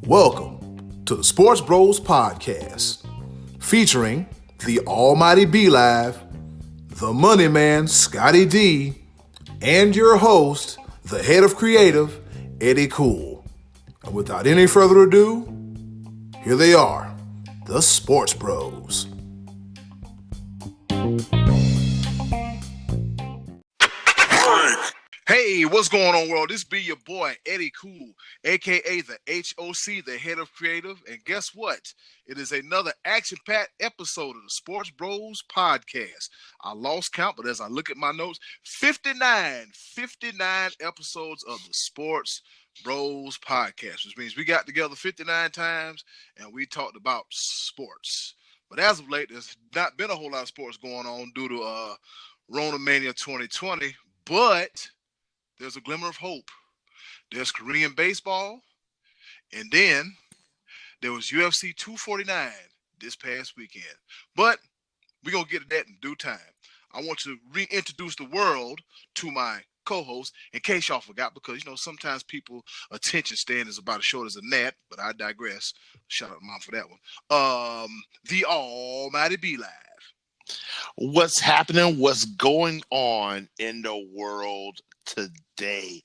Welcome to the SportsBros Podcast, featuring the Almighty B-Live, the Money Man, Scottie D, and your host, the head of creative, Eddy Kool. And without any further ado, here they are, the SportsBros. Hey, what's going on, world? This be your boy, Eddy Kool, a.k.a. the HOC, the head of creative. And guess what? It is another action-packed episode of the SportsBros Podcast. I lost count, but as I look at my notes, 59 episodes of the SportsBros Podcast, which means we got together 59 times and we talked about sports. But as of late, there's not been a whole lot of sports going on due to Rona Mania 2020, but there's a glimmer of hope. There's Korean baseball, and then there was UFC 249 this past weekend. But we're going to get to that in due time. I want to reintroduce the world to my co-host, in case y'all forgot, because, sometimes people attention span is about as short as a gnat, but I digress. Shout out to Mom for that one. The Almighty B-Live. What's happening? What's going on in the world today?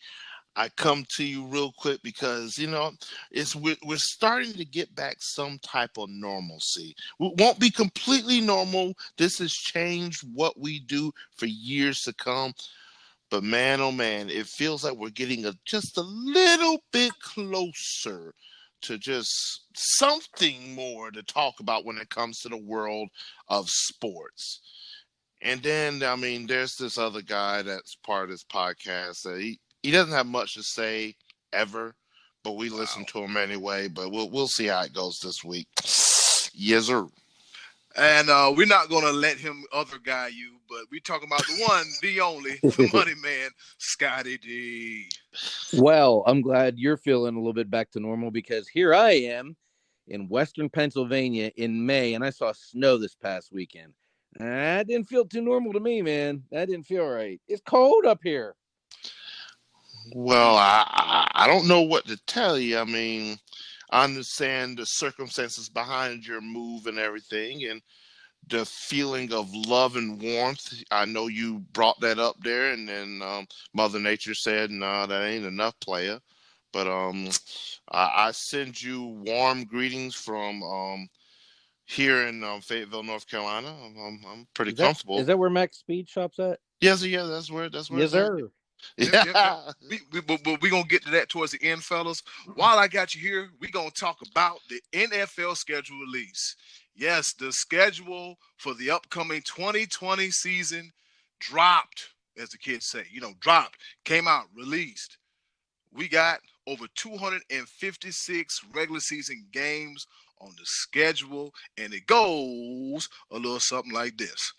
I come to you real quick because we're starting to get back some type of normalcy. We won't be completely normal. This has changed what we do for years to come. But man, oh man, it feels like we're getting just a little bit closer to just something more to talk about when it comes to the world of sports. And then, there's this other guy that's part of this podcast that he doesn't have much to say ever, but we listen to him anyway. But we'll see how it goes this week. Yes, sir. And we're not going to let him other guy you, but we're talking about the one, the only, the Money Man, Scottie D. Well, I'm glad you're feeling a little bit back to normal, because here I am in Western Pennsylvania in May, and I saw snow this past weekend. That didn't feel too normal to me, man. That didn't feel right. It's cold up here. Well, I don't know what to tell you. I understand the circumstances behind your move and everything, and the feeling of love and warmth. I know you brought that up there, and then Mother Nature said, "No, that ain't enough, player." But I send you warm greetings from here in Fayetteville, North Carolina. I'm pretty comfortable. Is that where Max Speed Shop's at? Yes, yeah, that's where. Yes, sir. Yeah. But we're going to get to that towards the end, fellas. While I got you here, we're going to talk about the NFL schedule release. Yes, the schedule for the upcoming 2020 season dropped, as the kids say. Dropped, came out, released. We got over 256 regular season games on the schedule, and it goes a little something like this.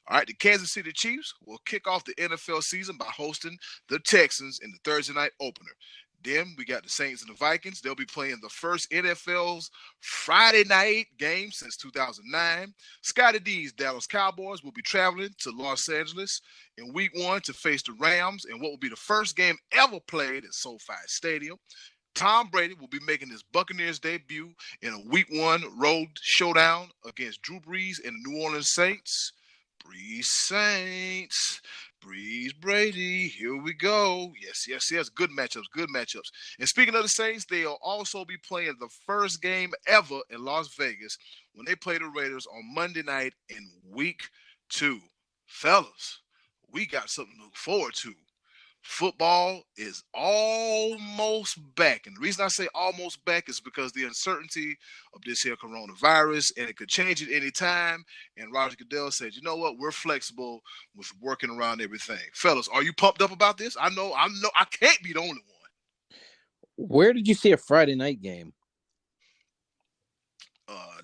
All right, the Kansas City Chiefs will kick off the NFL season by hosting the Texans in the Thursday night opener. Then we got the Saints and the Vikings. They'll be playing the first NFL's Friday night game since 2009. Scottie D's Dallas Cowboys will be traveling to Los Angeles in week 1 to face the Rams in what will be the first game ever played at SoFi Stadium. Tom Brady will be making his Buccaneers debut in a week 1 road showdown against Drew Brees and the New Orleans Saints. Breeze Saints, Breeze Brady, here we go. Yes. Good matchups. And speaking of the Saints, they'll also be playing the first game ever in Las Vegas when they play the Raiders on Monday night in week 2. Fellas, we got something to look forward to. Football is almost back. And the reason I say almost back is because the uncertainty of this here coronavirus, and it could change at any time. And Roger Goodell said, you know what? We're flexible with working around everything. Fellas, are you pumped up about this? I know I can't be the only one. Where did you see a Friday night game?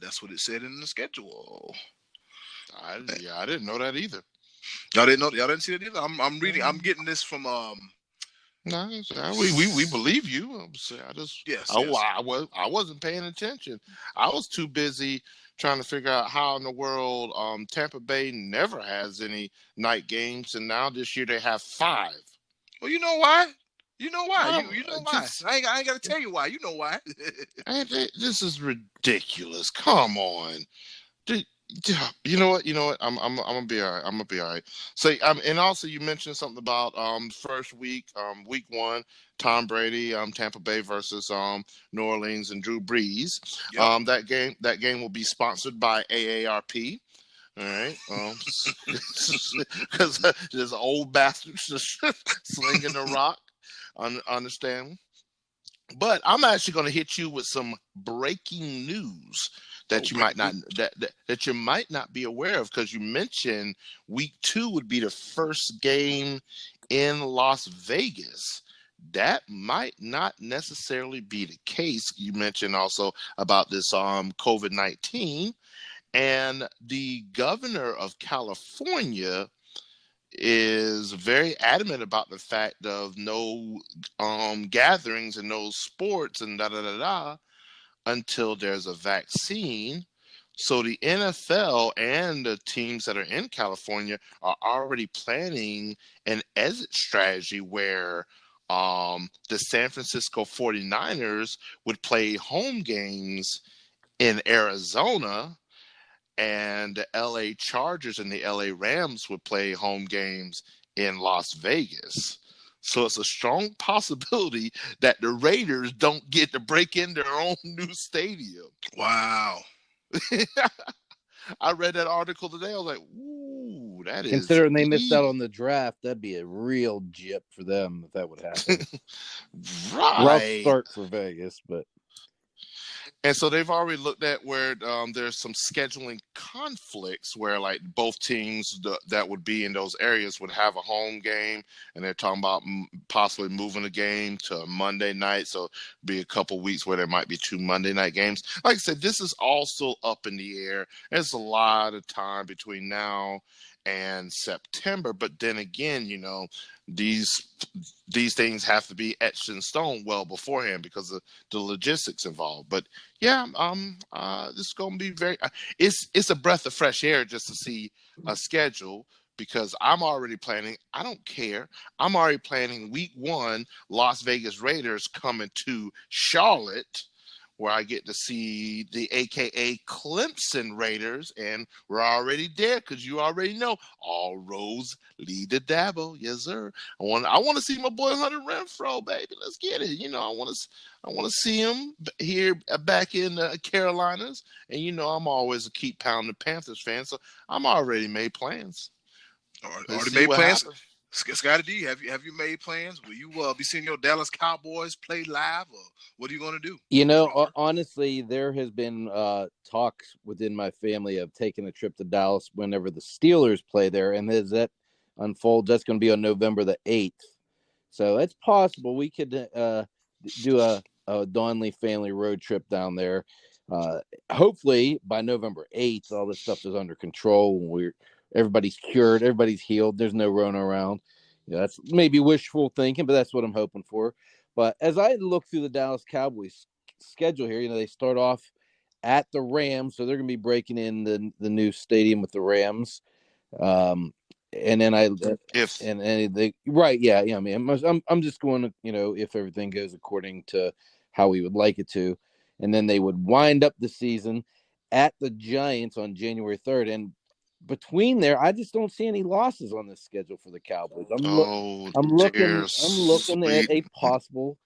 That's what it said in the schedule. I didn't know that either. Y'all didn't see it either. I'm reading. I'm getting this from. No, we believe you. I wasn't paying attention. I was too busy trying to figure out how in the world Tampa Bay never has any night games, and now this year they have 5. Well, you know why? You know why? You know why? Just, I ain't got to tell you why. You know why. I ain't got to tell you why. You know why. this is ridiculous. Come on. Dude, you know what? I'm gonna be all right. I'm gonna be all right. So, and also you mentioned something about first week, week one, Tom Brady, Tampa Bay versus New Orleans and Drew Brees. Yep. That game will be sponsored by AARP. All right, because there's old bastards just slinging the rock. Understand? But I'm actually going to hit you with some breaking news that you might not that you might not be aware of, because you mentioned week 2 would be the first game in Las Vegas. That might not necessarily be the case. You mentioned also about this COVID-19, and the governor of California is very adamant about the fact of no gatherings and no sports and da da da da until there's a vaccine. So the NFL and the teams that are in California are already planning an exit strategy where the San Francisco 49ers would play home games in Arizona, and the LA Chargers and the LA Rams would play home games in Las Vegas. So it's a strong possibility that the Raiders don't get to break in their own new stadium. Wow. I read that article today. I was like, ooh, that is... Considering they missed out on the draft, that'd be a real jip for them if that would happen. Right. Rough start for Vegas, but... And so they've already looked at where there's some scheduling conflicts where like both teams that would be in those areas would have a home game, and they're talking about possibly moving the game to Monday night. So be a couple weeks where there might be 2 Monday night games. Like I said, this is all still up in the air. There's a lot of time between now and September, but then again, these things have to be etched in stone well beforehand because of the logistics involved. But yeah, this is going to be very. It's a breath of fresh air just to see a schedule, because I'm already planning. I don't care. I'm already planning week 1, Las Vegas Raiders coming to Charlotte, where I get to see the AKA Clemson Raiders, and we're already there because you already know all roads lead to Dabo. Yes, sir. I want to see my boy Hunter Renfrow, baby. Let's get it. I want to see him here back in the Carolinas, and I'm always a keep pounding Panthers fan, so I'm already made plans. Already made plans. Scottie D, have you made plans? Will you be seeing your Dallas Cowboys play live, or what are you going to do? Honestly, there has been talks within my family of taking a trip to Dallas whenever the Steelers play there, and as that unfolds, that's going to be on November the 8th. So it's possible we could do a Donley family road trip down there. Hopefully by November 8th, all this stuff is under control. Everybody's cured. Everybody's healed. There's no Rona around. That's maybe wishful thinking, but that's what I'm hoping for. But as I look through the Dallas Cowboys schedule here, they start off at the Rams, so they're going to be breaking in the new stadium with the Rams. And then I'm just going to, if everything goes according to how we would like it to, and then they would wind up the season at the Giants on January 3rd, and between there, I just don't see any losses on this schedule for the Cowboys. I'm looking at a possible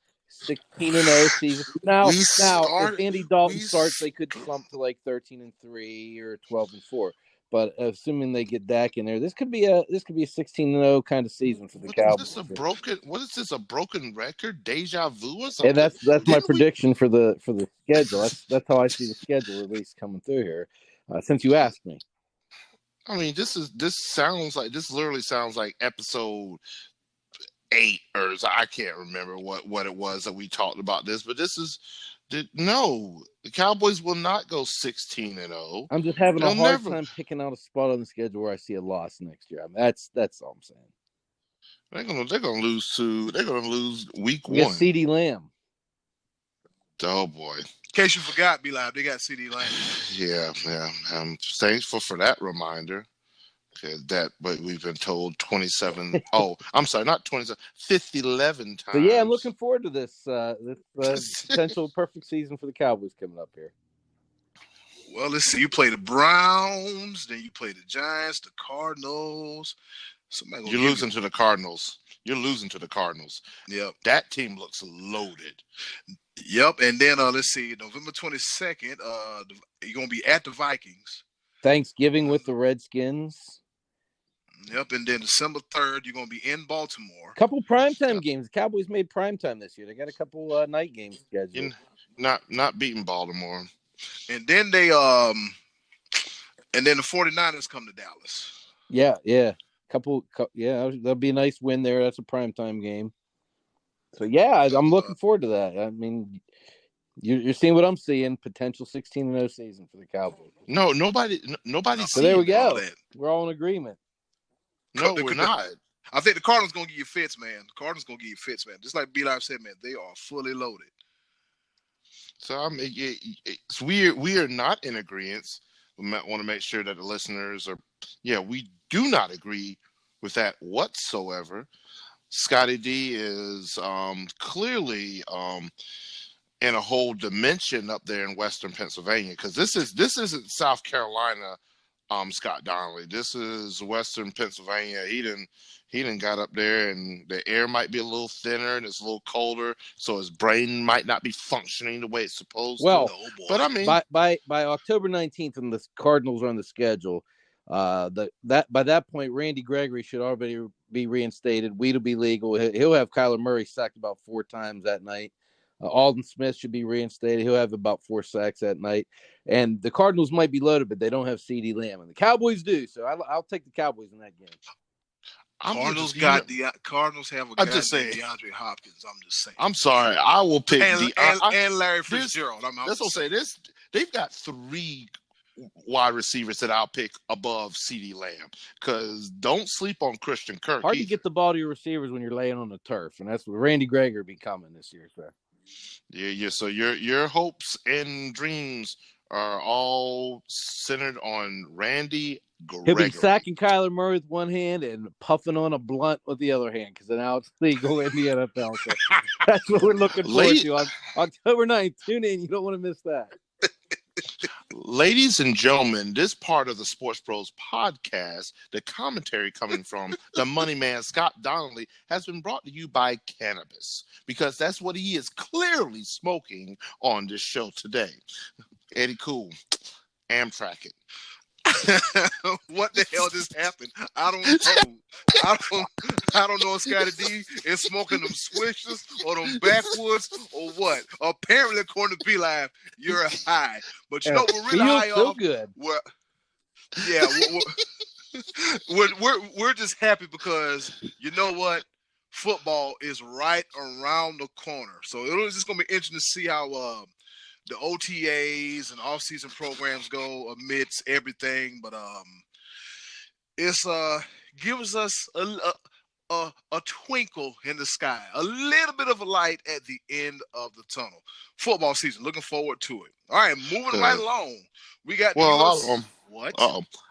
16-0 season. Now, if Andy Dalton starts, they could slump to like 13-3 or 12-4. But assuming they get Dak in there, this could be a 16-0 kind of season for the Cowboys. What is this? A broken record? Deja vu or something? And that's my prediction for the schedule. That's how I see the schedule at least coming through here. Since you asked me. I mean, this literally sounds like episode 8, or I can't remember what it was that we talked about this, but the Cowboys will not go 16-0. I'm just having a hard time picking out a spot on the schedule where I see a loss next year. I mean, that's all I'm saying. They're gonna lose week 1. CeeDee Lamb. Oh boy. In case you forgot, B-Live, they got CeeDee Lamb. Yeah. I'm thankful for that reminder. But we've been told 27. Oh, I'm sorry, not 27, 11 times. So yeah, I'm looking forward to this potential perfect season for the Cowboys coming up here. Well, let's see. You play the Browns, then you play the Giants, the Cardinals. You're losing to the Cardinals. Yep. That team looks loaded. Yep. And then let's see, November 22nd, you're gonna be at the Vikings. Thanksgiving with the Redskins. Yep. And then December 3rd, you're gonna be in Baltimore. Couple primetime games. The Cowboys made primetime this year. They got a couple night games scheduled. Not beating Baltimore. And then the 49ers come to Dallas. Yeah. That'll be a nice win there. That's a primetime game. So yeah, I'm looking forward to that. I mean, you're seeing what I'm seeing. Potential 16-0 season for the Cowboys. No, nobody. So there we go. We're all in agreement. No, we're not. I think the Cardinals gonna give you fits, man. Just like B-Live said, man, they are fully loaded. So I mean, we are not in agreement. We might want to make sure that the listeners are. Yeah, we do not agree with that whatsoever. Scottie D is clearly in a whole dimension up there in Western Pennsylvania, because this isn't South Carolina. Scott Donnelly. This is Western Pennsylvania. He didn't got up there, and the air might be a little thinner and it's a little colder, so his brain might not be functioning the way it's supposed to. But I mean, by October 19th, when the Cardinals are on the schedule, by that point, Randy Gregory should already be reinstated. Weed'll be legal. He'll have Kyler Murray sacked about 4 times that night. Alden Smith should be reinstated. He'll have about 4 sacks that night. And the Cardinals might be loaded, but they don't have CeeDee Lamb. And the Cowboys do. So I'll take the Cowboys in that game. Cardinals have a guy named DeAndre Hopkins. I'm just saying. I'm sorry. I will pick and Larry Fitzgerald. That's what I'm saying. They've got 3 wide receivers that I'll pick above CeeDee Lamb, because don't sleep on Christian Kirk. Hard to get the ball to your receivers when you're laying on the turf, and that's what Randy Gregory be coming this year, sir. Yeah. So your hopes and dreams are all centered on Randy Gregory. He'll be sacking Kyler Murray with one hand and puffing on a blunt with the other hand, because now it's legal in the NFL. So that's what we're looking forward to on October 9th. Tune in. You don't want to miss that. Ladies and gentlemen, this part of the SportsBros Podcast, the commentary coming from the money man Scott Donnelly, has been brought to you by cannabis, because that's what he is clearly smoking on this show today. Eddy Kool, Amtrak it. What the hell just happened? I don't know. I don't know if Scottie D is smoking them swishers or them backwoods or what. Apparently, according to B-Live, you're high. But you know what we're really high off? Good. We're just happy because you know what? Football is right around the corner. So it's just gonna be interesting to see how the OTAs and off-season programs go amidst everything, but it's gives us a twinkle in the sky, a little bit of a light at the end of the tunnel. Football season, looking forward to it. All right, moving right along. We got what?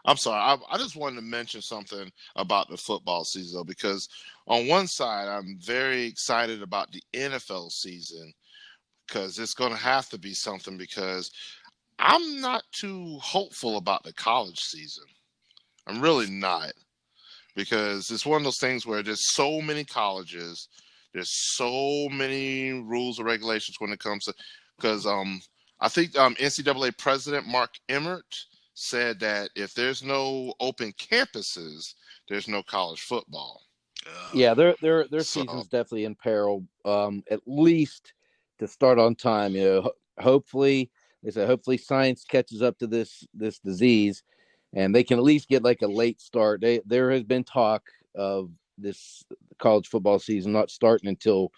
I'm sorry. I just wanted to mention something about the football season, though, because on one side, I'm very excited about the NFL season, because it's going to have to be something, because I'm not too hopeful about the college season. I'm really not, because it's one of those things where there's so many colleges, there's so many rules and regulations when it comes to, because I think NCAA president Mark Emmert said that if there's no open campuses, there's no college football. Yeah, their season's definitely in peril, at least to start on time. Hopefully science catches up to this disease, and they can at least get like a late start. There has been talk of this college football season not starting until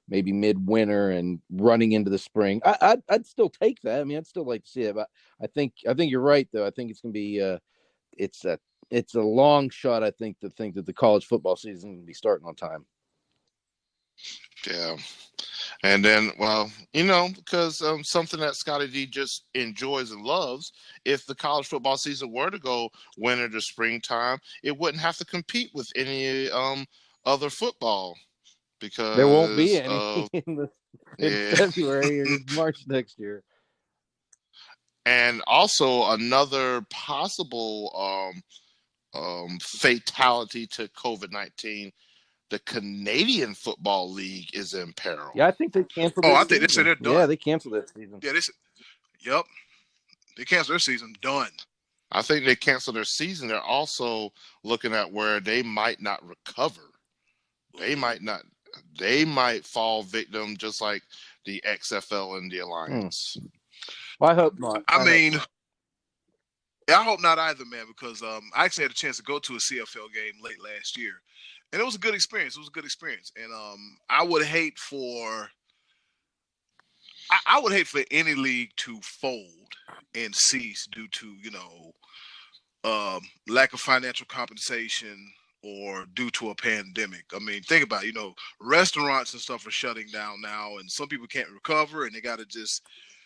maybe midwinter and running into the spring. I'd still take that. I mean, I'd still like to see it, but I think you're right, though. I think it's going to be it's a long shot, I think, to think that the college football season will be starting on time. Yeah. And then, well, because something that Scottie D just enjoys and loves, if the college football season were to go winter to springtime, it wouldn't have to compete with any other football There won't be because any of in February or March next year. And also another possible fatality to COVID-19. The Canadian Football League is in peril. Yeah, I think they canceled. I think they said they're done. Yeah, they canceled that season. Yeah, yep, they canceled their season. Done. I think they canceled their season. They're also looking at where they might not recover. They might fall victim just like the XFL and the Alliance. Well, I hope not. I hope not either, man, because I actually had a chance to go to a CFL game late last year. And it was a good experience. And I would hate for any league to fold and cease due to, lack of financial compensation or due to a pandemic. I mean, think about it, restaurants and stuff are shutting down now, and some people can't recover, and they got to just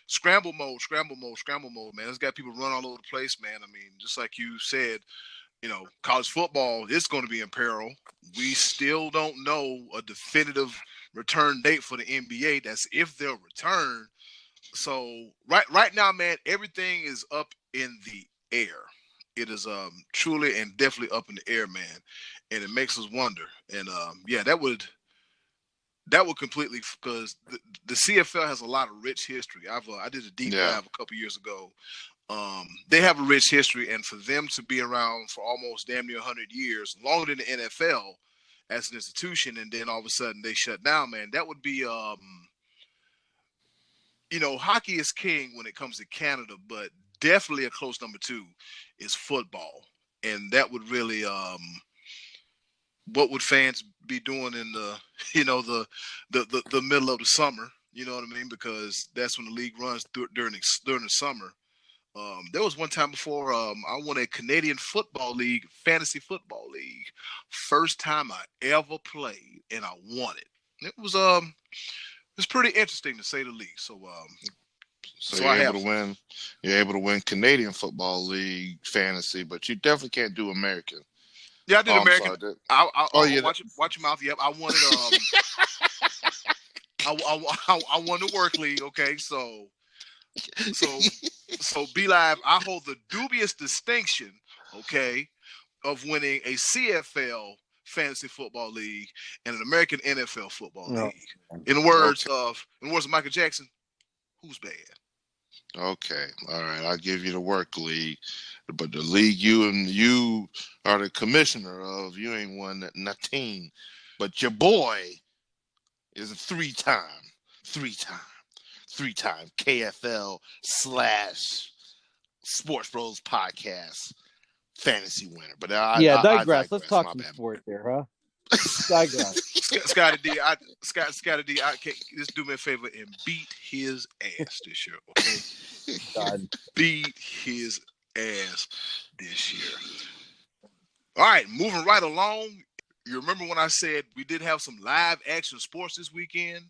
scramble mode, man. It's got people run all over the place, man. I mean, just like you said, college football is going to be in peril. We still don't know a definitive return date for the NBA. That's if they'll return. So right now, man, everything is up in the air. It is truly and definitely up in the air, man, and it makes us wonder. And that would completely, because the CFL has a lot of rich history. I did a deep dive a couple years ago. They have a rich history, and for them to be around for almost damn near 100 years, longer than the NFL as an institution, and then all of a sudden they shut down, man, that would be, hockey is king when it comes to Canada, but definitely a close number two is football. And that would really, what would fans be doing in the middle of the summer? You know what I mean? Because that's when the league runs during the summer. There was one time before I won a Canadian Football League, Fantasy Football League. First time I ever played, and I won it. It was pretty interesting to say the least. So you're able to win Canadian Football League fantasy, but you definitely can't do American. Yeah, I did American. Watch your mouth. Yep, I won it. I won the work league. Okay, so Be Live, I hold the dubious distinction, okay, of winning a CFL fantasy football league and an American NFL football league. In the words of Michael Jackson, who's bad? Okay, all right, I'll give you the work league, but the league you are the commissioner of, you ain't won nothing. But your boy is a three-time KFL / SportsBros Podcast fantasy winner. But I digress. Let's talk some sports there, huh? Digress. Scottie D, Scottie D, just do me a favor and beat his ass this year, okay? God. Beat his ass this year. All right, moving right along. You remember when I said we did have some live action sports this weekend?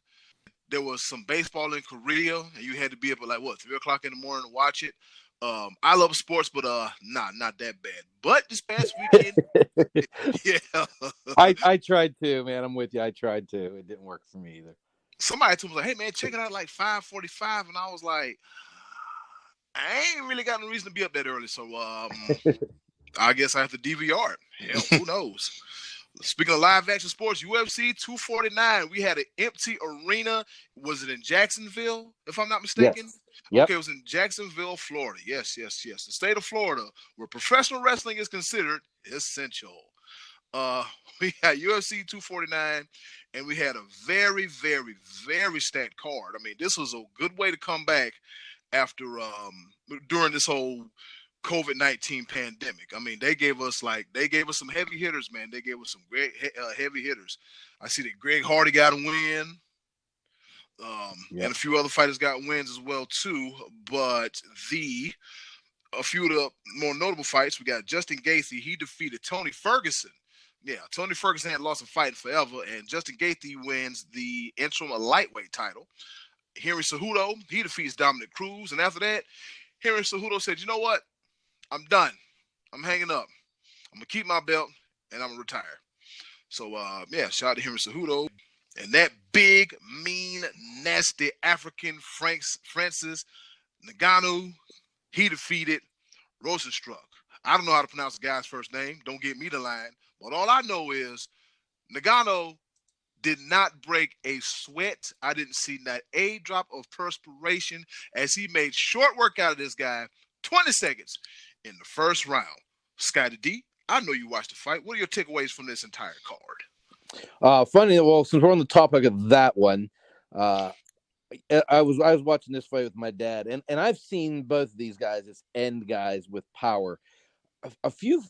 There was some baseball in Korea, and you had to be up at 3 o'clock in the morning to watch it. I love sports, but not that bad. But this past weekend, yeah. I tried to, man. I'm with you. I tried to. It didn't work for me either. Somebody told me, hey, man, check it out at 5:45. And I was like, I ain't really got no reason to be up that early. So I guess I have to DVR it. Hell, who knows? Speaking of live action sports, UFC 249, we had an empty arena. Was it in Jacksonville, if I'm not mistaken? Yes. Yep. Okay, it was in Jacksonville, Florida. Yes. The state of Florida, where professional wrestling is considered essential. We had UFC 249, and we had a very, very, very stacked card. I mean, this was a good way to come back after during this whole COVID-19 pandemic. I mean, they gave us some heavy hitters, man. They gave us some great heavy hitters. I see that Greg Hardy got a win. And a few other fighters got wins as well too. But a few of the more notable fights, we got Justin Gaethje. He defeated Tony Ferguson Yeah, Tony Ferguson had lost a fight forever, and Justin Gaethje wins the interim lightweight title. Henry Cejudo, he defeats Dominic Cruz, and after that, Henry Cejudo said, "You know what? I'm done. I'm hanging up. I'm gonna keep my belt, and I'm gonna retire." So, shout out to Henry Cejudo. And that big, mean, nasty African Francis Ngannou, he defeated Rosenstruck. I don't know how to pronounce the guy's first name. Don't get me the line. But all I know is Ngannou did not break a sweat. I didn't see not a drop of perspiration as he made short work out of this guy, 20 seconds in the first round. Scottie D, I know you watched the fight. What are your takeaways from this entire card? Funny. Well, since we're on the topic of that one, I was watching this fight with my dad, and I've seen both of these guys as end guys with power. A few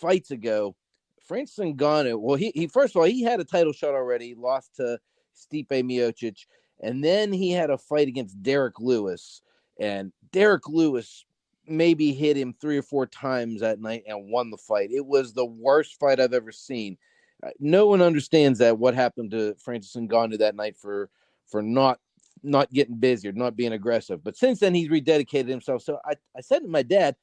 fights ago, Francis Ngannou. Well, he first of all, he had a title shot already, lost to Stipe Miocic, and then he had a fight against Derek Lewis, and Derek Lewis maybe hit him 3 or 4 times that night and won the fight. It was the worst fight I've ever seen. No one understands what happened to Francis Ngannou that night for not getting busy or not being aggressive. But since then, he's rededicated himself. So I said to my dad,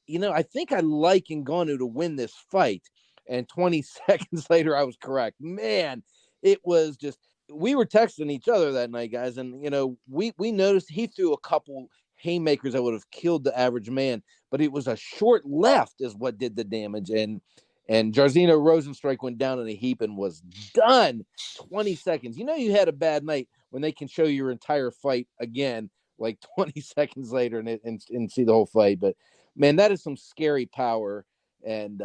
I think I like Ngannou to win this fight. And 20 seconds later, I was correct. Man, it was just, we were texting each other that night, guys. And, we noticed he threw a couple haymakers that would have killed the average man. But it was a short left is what did the damage. And Jairzinho Rosenstrike went down in a heap and was done. 20 seconds. You had a bad night when they can show your entire fight again, like 20 seconds later and see the whole fight. But, man, that is some scary power. And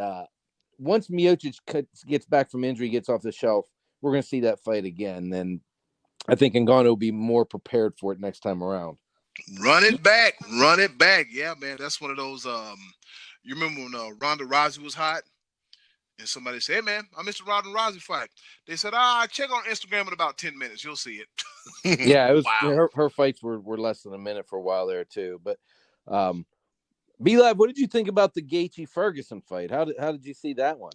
once Miocic gets back from injury, gets off the shelf, we're going to see that fight again. And I think Ngannou will be more prepared for it next time around. Run it back. Yeah, man, that's one of those. You remember when Ronda Rousey was hot? And somebody said, "Hey, man, I missed the Ronda Rousey fight." They said, check on Instagram in about 10 minutes. You'll see it. Yeah, it was. Wow. Her fights were less than a minute for a while there, too. But, B-Lab, what did you think about the Gaethje-Ferguson fight? How did you see that one?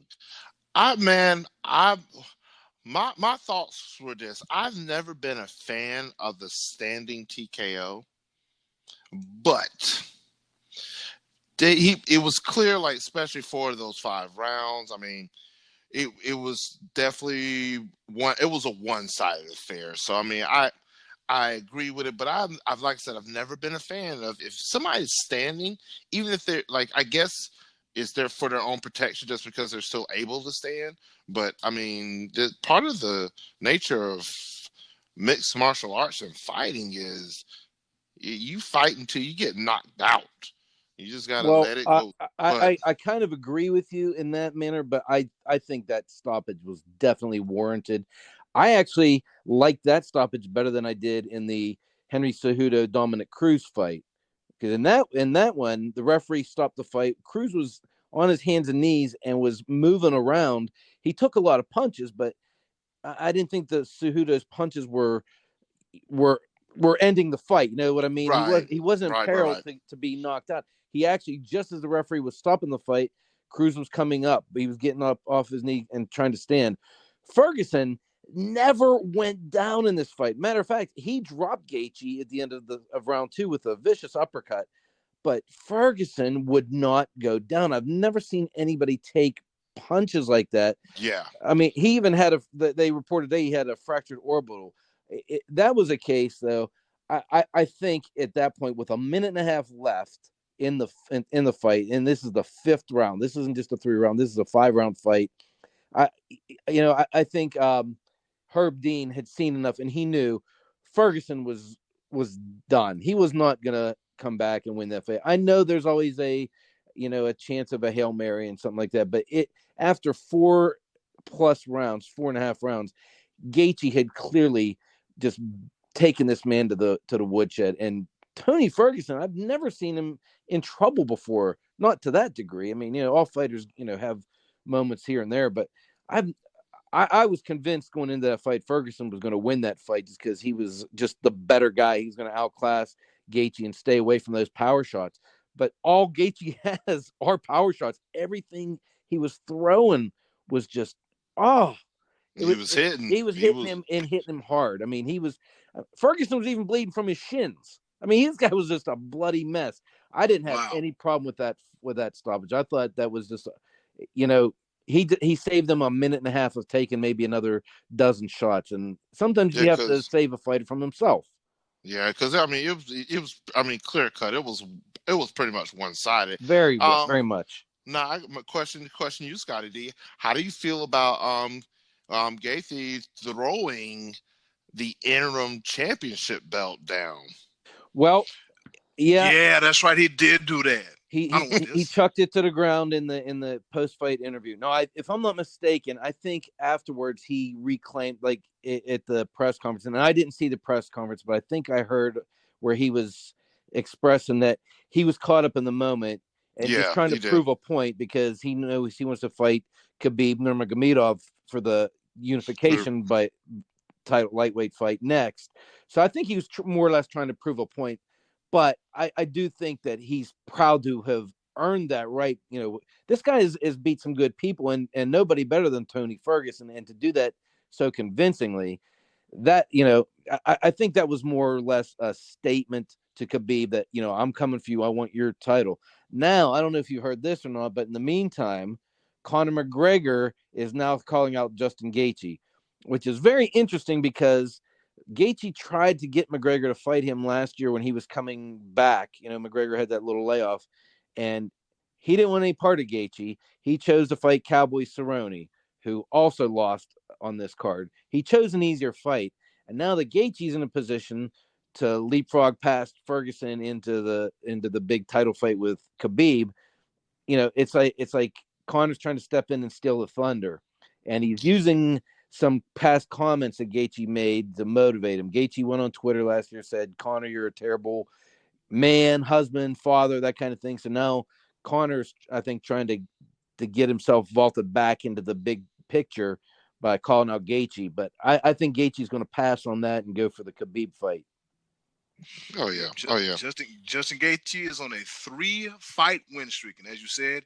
My thoughts were this. I've never been a fan of the standing TKO, but it was clear, like, especially for those 5 rounds. I mean, it was definitely it was a one-sided affair. So, I mean, I agree with it, but I've like I said, I've never been a fan of if somebody's standing, even if they're like, I guess it's there for their own protection just because they're still able to stand. But I mean, part of the nature of mixed martial arts and fighting is you fight until you get knocked out. You just gotta let it go. I kind of agree with you in that manner, but I think that stoppage was definitely warranted. I actually liked that stoppage better than I did in the Henry Cejudo Dominic Cruz fight, because in that one the referee stopped the fight. Cruz was on his hands and knees and was moving around. He took a lot of punches, but I didn't think the Cejudo's punches were ending the fight. You know what I mean? Right. He wasn't in peril to be knocked out. He actually, just as the referee was stopping the fight, Cruz was coming up. He was getting up off his knee and trying to stand. Ferguson never went down in this fight. Matter of fact, he dropped Gaethje at the end of round 2 with a vicious uppercut, but Ferguson would not go down. I've never seen anybody take punches like that. Yeah. I mean, he even had they reported he had a fractured orbital. That was a case, though. I think at that point, with a minute and a half left in the fight, and this is the 5th round. This isn't just a 3-round. This is a 5-round fight. I think Herb Dean had seen enough, and he knew Ferguson was done. He was not gonna come back and win that fight. I know there's always a chance of a Hail Mary and something like that, but after 4+ rounds, 4.5 rounds, Gaethje had clearly just taken this man to the woodshed. And Tony Ferguson, I've never seen him in trouble before, not to that degree. I mean, all fighters, have moments here and there, but I was convinced going into that fight, Ferguson was going to win that fight just because he was just the better guy. He's going to outclass Gaethje and stay away from those power shots. But all Gaethje has are power shots. Everything he was throwing was just He was hitting. He was hitting him and hitting him hard. I mean, Ferguson was even bleeding from his shins. I mean, this guy was just a bloody mess. I didn't have any problem with that stoppage. I thought that was just, he saved them a minute and a half of taking maybe another dozen shots, and sometimes you have to save a fighter from himself. Yeah, because I mean, it was clear cut. It was pretty much one sided. Very much. Now, my question you, Scottie D. How do you feel about Gaethje throwing the interim championship belt down? Well, yeah, that's right. He did do that. He chucked it to the ground in the post fight interview. No, if I'm not mistaken, I think afterwards he reclaimed, like at the press conference, and I didn't see the press conference, but I think I heard where he was expressing that he was caught up in the moment and just trying to prove a point because he knows he wants to fight Khabib Nurmagomedov for the unification by title lightweight fight next. So I think he was more or less trying to prove a point. But I do think that he's proud to have earned that right. This guy has beat some good people and nobody better than Tony Ferguson. And to do that so convincingly, that, I think that was more or less a statement to Khabib that, I'm coming for you. I want your title. Now, I don't know if you heard this or not, but in the meantime, Conor McGregor is now calling out Justin Gaethje, which is very interesting because Gaethje tried to get McGregor to fight him last year when he was coming back. McGregor had that little layoff, and he didn't want any part of Gaethje. He chose to fight Cowboy Cerrone, who also lost on this card. He chose an easier fight, and now that Gaethje's in a position to leapfrog past Ferguson into the big title fight with Khabib, it's like Conor's trying to step in and steal the thunder, and he's using some past comments that Gaethje made to motivate him. Gaethje went on Twitter last year, said, Conor, you're a terrible man, husband, father, that kind of thing. So now Conor's, I think, trying to get himself vaulted back into the big picture by calling out Gaethje. But I think Gaethje's going to pass on that and go for the Khabib fight. Oh, yeah. Justin Gaethje is on a 3-fight win streak. And as you said,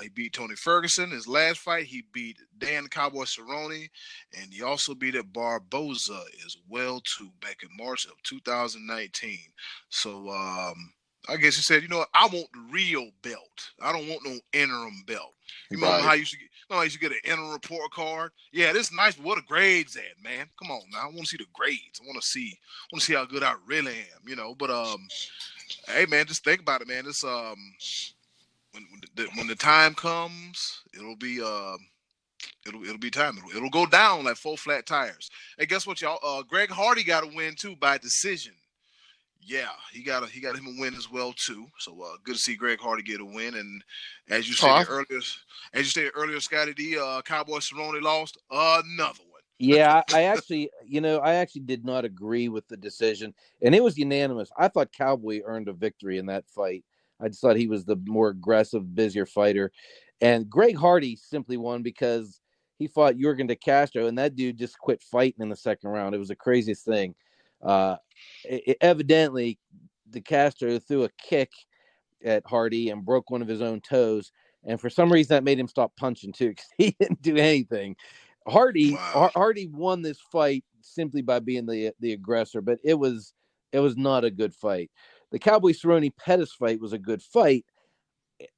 he beat Tony Ferguson. His last fight, he beat Dan Cowboy Cerrone, and he also beat Barboza as well, too, back in March of 2019. So I guess he said, I want the real belt. I don't want no interim belt. You remember how you used to get an interim report card? Yeah, this is nice, but what are grades at, man? Come on now. I want to see the grades. I want to see how good I really am, But hey, man, just think about it, man. This when the time comes, it'll be time. It'll go down like 4 flat tires. Hey, guess what, y'all? Greg Hardy got a win too by decision. Yeah, he got him a win as well too. So good to see Greg Hardy get a win. And as you stated earlier, Scottie D, Cowboy Cerrone lost another one. Yeah, I actually did not agree with the decision, and it was unanimous. I thought Cowboy earned a victory in that fight. I just thought he was the more aggressive, busier fighter. And Greg Hardy simply won because he fought Yorgan De Castro, and that dude just quit fighting in the second round. It was the craziest thing. Evidently, De Castro threw a kick at Hardy and broke one of his own toes. And for some reason, that made him stop punching, too, because he didn't do anything. Hardy won this fight simply by being the aggressor, but it was not a good fight. The Cowboy Cerrone Pettis fight was a good fight,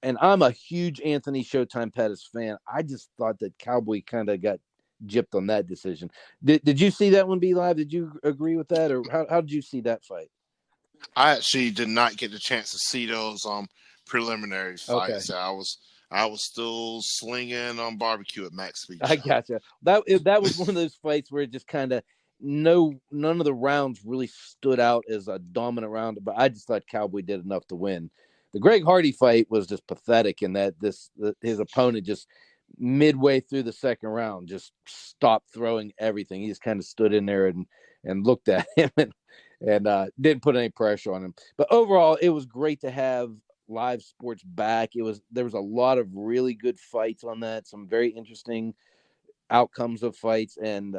and I'm a huge Anthony Showtime Pettis fan. I just thought that Cowboy kind of got gypped on that decision. Did you see that one be live? Did you agree with that, or how did you see that fight? I actually did not get the chance to see those preliminary fights. Okay. I was still slinging on barbecue at Max Beach. I gotcha. That was one of those fights where it just kind of none of the rounds really stood out as a dominant round, but I just thought Cowboy did enough to win. The Greg Hardy fight was just pathetic in that his opponent just midway through the second round just stopped throwing everything. He just kind of stood in there and looked at him and didn't put any pressure on him. But overall, it was great to have live sports back. There was a lot of really good fights on that, some very interesting outcomes of fights, and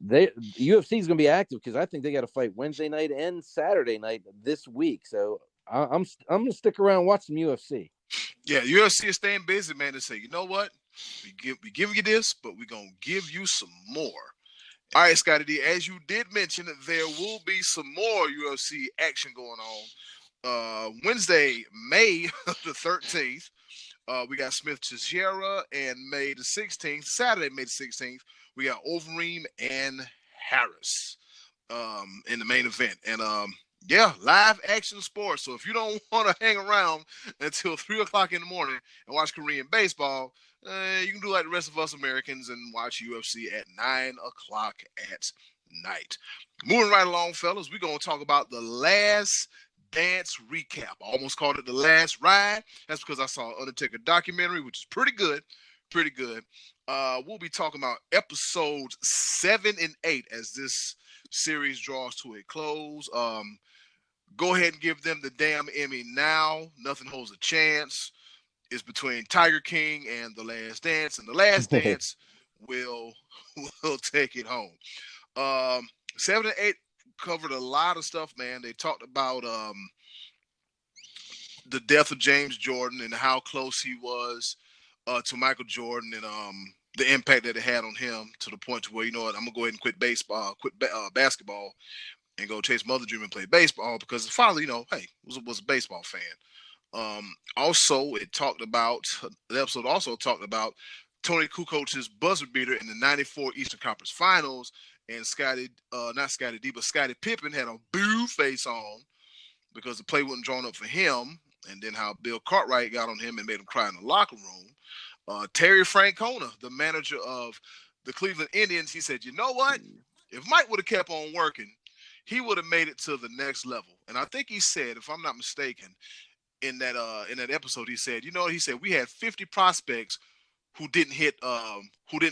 UFC is going to be active because I think they got to fight Wednesday night and Saturday night this week. So I'm going to stick around and watch some UFC. Yeah, UFC is staying busy, man. To say, you know what? We give you this, but we're gonna give you some more. All right, Scottie D, as you did mention, there will be some more UFC action going on. Wednesday, May the 13th, we got Smith Teixeira, and May the 16th, Saturday, May the 16th, we got Overeem and Harris in the main event. And yeah, live action sports. So if you don't want to hang around until 3 o'clock in the morning and watch Korean baseball, you can do like the rest of us Americans and watch UFC at 9 o'clock at night. Moving right along, fellas, we're going to talk about the Last Dance recap. I almost called it the Last Ride. That's because I saw an Undertaker documentary, which is pretty good. Pretty good. We'll be talking about episodes 7 and 8 as this series draws to a close. Go ahead and give them the damn Emmy now. Nothing holds a chance. It's between Tiger King and The Last Dance, and The Last Dance will take it home. 7 and 8 covered a lot of stuff, man. They talked about the death of James Jordan and how close he was to Michael Jordan, and the impact that it had on him to the point to where, you know what, I'm gonna go ahead and quit basketball and go chase my other dream and play baseball, because his father, you know, hey, was a baseball fan. Also, the episode also talked about Tony Kukoc's buzzer beater in the '94 Eastern Conference Finals, and Scottie Pippen had a boo face on because the play wasn't drawn up for him, and then how Bill Cartwright got on him and made him cry in the locker room. Terry Francona, the manager of the Cleveland Indians, he said, you know what? If Mike would have kept on working, he would have made it to the next level. And I think he said, if I'm not mistaken, in that episode, he said, we had 50 prospects who didn't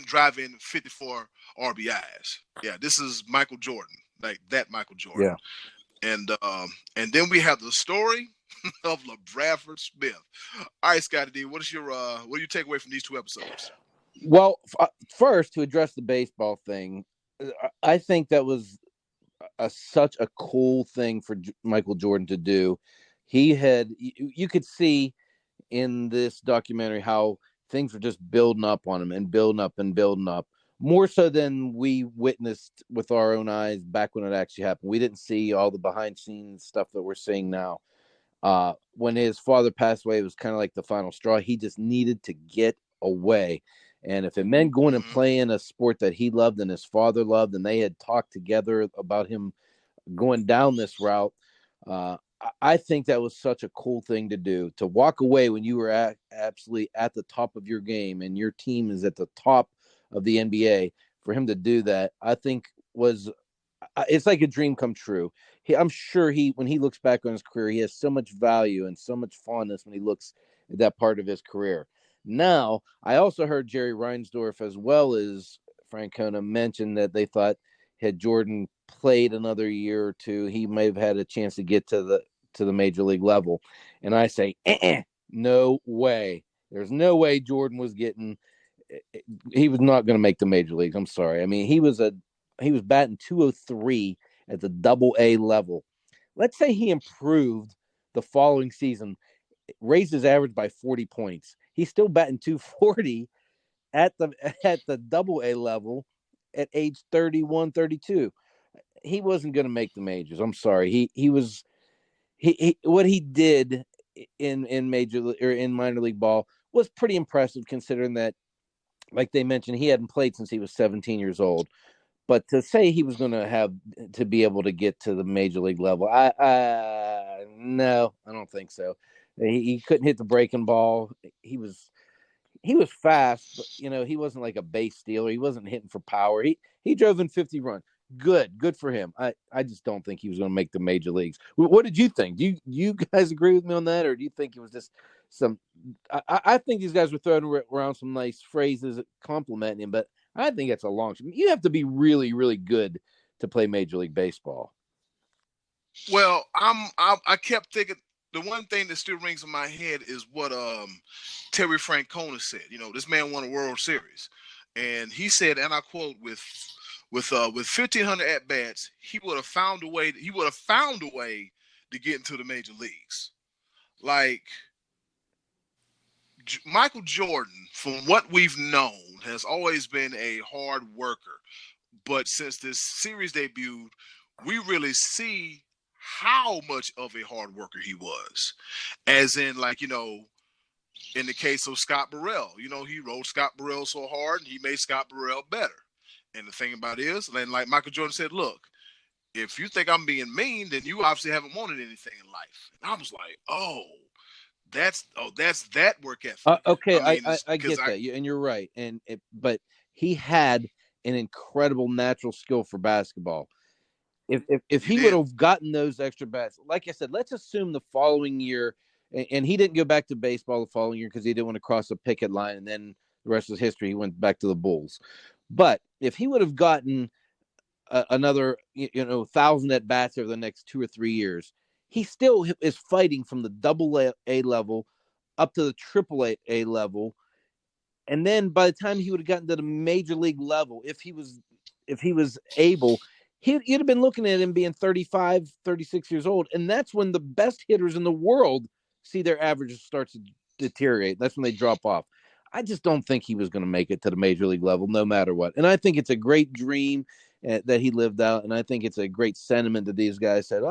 drive in 54 RBIs. Yeah, this is Michael Jordan, like that Michael Jordan. Yeah. And then we have the story of LaBradford Smith. All right, Scottie D, what do you take away from these two episodes? Well, first, to address the baseball thing, I think that was such a cool thing for Michael Jordan to do. You could see in this documentary how things were just building up on him and building up and building up, more so than we witnessed with our own eyes back when it actually happened. We didn't see all the behind scenes stuff that we're seeing now. When his father passed away, it was kind of like the final straw. He just needed to get away. And if it meant going and playing a sport that he loved and his father loved, and they had talked together about him going down this route, I think that was such a cool thing to do, to walk away when you were absolutely at the top of your game and your team is at the top of the NBA. For him to do that, I think it's like a dream come true. I'm sure when he looks back on his career, he has so much value and so much fondness when he looks at that part of his career. Now, I also heard Jerry Reinsdorf as well as Francona mention that they thought had Jordan played another year or two, he may have had a chance to get to the major league level. And I say, no way. There's no way Jordan was he was not going to make the major leagues. I'm sorry. I mean, he was batting 203 at the AA level. Let's say he improved the following season, raised his average by 40 points. He's still batting 240 at the AA level at age 31, 32. He wasn't going to make the majors. I'm sorry. He what he did in minor league ball was pretty impressive, considering that, like they mentioned, he hadn't played since he was 17 years old. But to say he was going to have to be able to get to the major league level, no, I don't think so. He couldn't hit the breaking ball. He was fast, but he wasn't like a base stealer. He wasn't hitting for power. He drove in 50 runs. Good for him. I just don't think he was going to make the major leagues. What did you think? Do you guys agree with me on that, or do you think it was just some? I think these guys were throwing around some nice phrases complimenting him, but I think it's a long shot. You have to be really, really good to play Major League Baseball. Well, I kept thinking, the one thing that still rings in my head is what Terry Francona said. This man won a World Series, and he said, and I quote, with 1,500 at bats, he would have found a way. He would have found a way to get into the major leagues. Like, Michael Jordan, from what we've known, has always been a hard worker. But since this series debuted, we really see how much of a hard worker he was. As in, like, in the case of Scott Burrell, he rode Scott Burrell so hard and he made Scott Burrell better. And the thing about it is, and like Michael Jordan said, look, if you think I'm being mean, then you obviously haven't wanted anything in life. And I was like, that's that work ethic. Okay, I get that, and you're right. But he had an incredible natural skill for basketball. If he would have gotten those extra bats, like I said, let's assume the following year, and he didn't go back to baseball the following year because he didn't want to cross a picket line, and then the rest is history. He went back to the Bulls. But if he would have gotten another 1,000 at bats over the next 2 or 3 years, he still is fighting from the AA level up to the AAA level. And then by the time he would have gotten to the major league level, if he was able, you'd have been looking at him being 35, 36 years old. And that's when the best hitters in the world see their averages start to deteriorate. That's when they drop off. I just don't think he was going to make it to the major league level no matter what. And I think it's a great dream that he lived out. And I think it's a great sentiment that these guys said,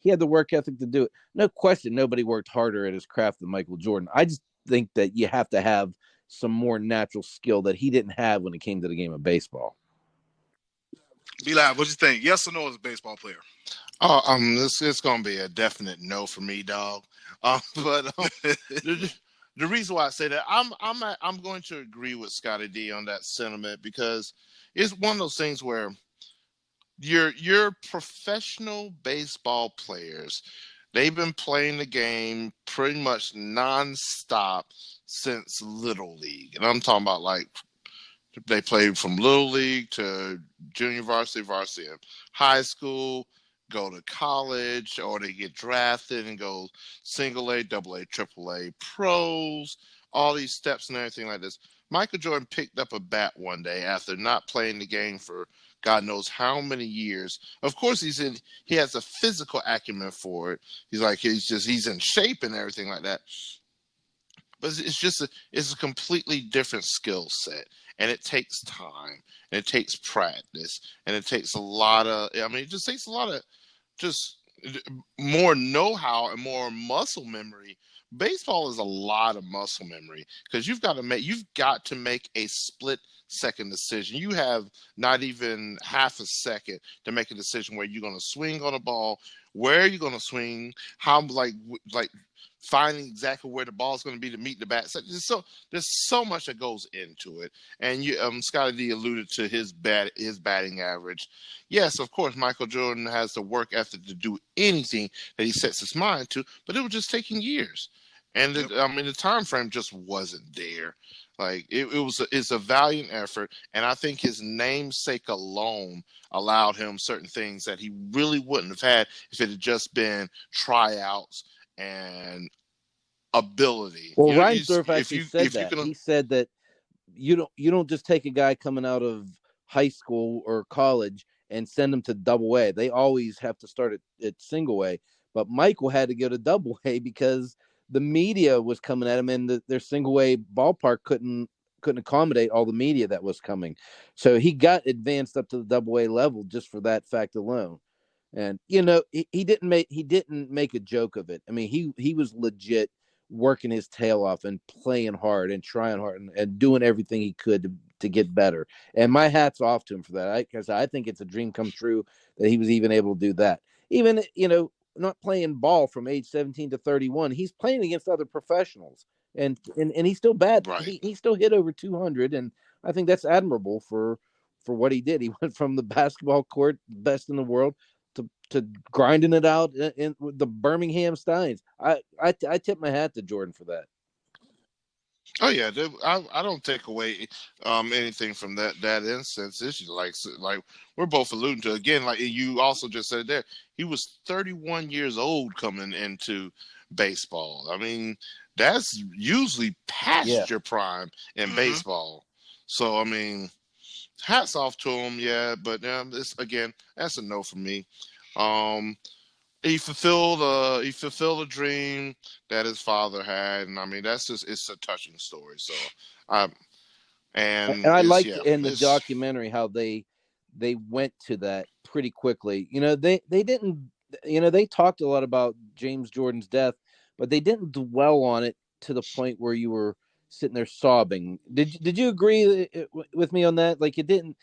he had the work ethic to do it. No question, nobody worked harder at his craft than Michael Jordan. I just think that you have to have some more natural skill that he didn't have when it came to the game of baseball. B-Live, what you think? Yes or no as a baseball player? It's gonna be a definite no for me, dog. The reason why I say that, I'm going to agree with Scottie D on that sentiment, because it's one of those things where your professional baseball players, they've been playing the game pretty much nonstop since Little League. And I'm talking about, like, they played from Little League to junior varsity, and high school, go to college, or they get drafted and go single A, double A, triple A, pros, all these steps and everything like this. Michael Jordan picked up a bat one day after not playing the game for God knows how many years. Of course, he has a physical acumen for it. He's in shape and everything like that. But it's a completely different skill set, and it takes time, and it takes practice, and it takes it just takes a lot of just more know-how and more muscle memory. Baseball is a lot of muscle memory, because you've got to make a split-second decision. You have not even half a second to make a decision where you're going to swing on a ball, where you're going to swing, how like finding exactly where the ball is going to be to meet the bat. So there's so much that goes into it. And Scottie D alluded to his batting average. Yes, of course, Michael Jordan has the work ethic to do anything that he sets his mind to, but it was just taking years. And the time frame just wasn't there. Like it's a valiant effort, and I think his namesake alone allowed him certain things that he really wouldn't have had if it had just been tryouts and ability. Well, Reinsdorf actually said that. He said that you don't just take a guy coming out of high school or college and send him to double A. They always have to start at single A. But Michael had to go to double A because the media was coming at him, and their single A ballpark couldn't accommodate all the media that was coming. So he got advanced up to the double A level just for that fact alone. And he didn't make a joke of it. I mean, he was legit working his tail off and playing hard and trying hard and doing everything he could to get better. And my hat's off to him for that, because I think it's a dream come true that he was even able to do that. Even not playing ball from age 17 to 31, he's playing against other professionals, and he's still bad. Right. He still hit over 200, and I think that's admirable for what he did. He went from the basketball court, best in the world, to grinding it out in the Birmingham Steins. I tip my hat to Jordan for that. Oh yeah, I don't take away anything from that instance. It's like we're both alluding to, again, like you also just said there, he was 31 years old coming into baseball. I mean, that's usually past your prime in baseball. So I mean, hats off to him, but that's a no for me. he fulfilled a dream that his father had, and I mean it's a touching story. So, And I liked in the documentary how they went to that pretty quickly. They didn't. They talked a lot about James Jordan's death, but they didn't dwell on it to the point where you were sitting there sobbing. Did you agree with me on that? Like it didn't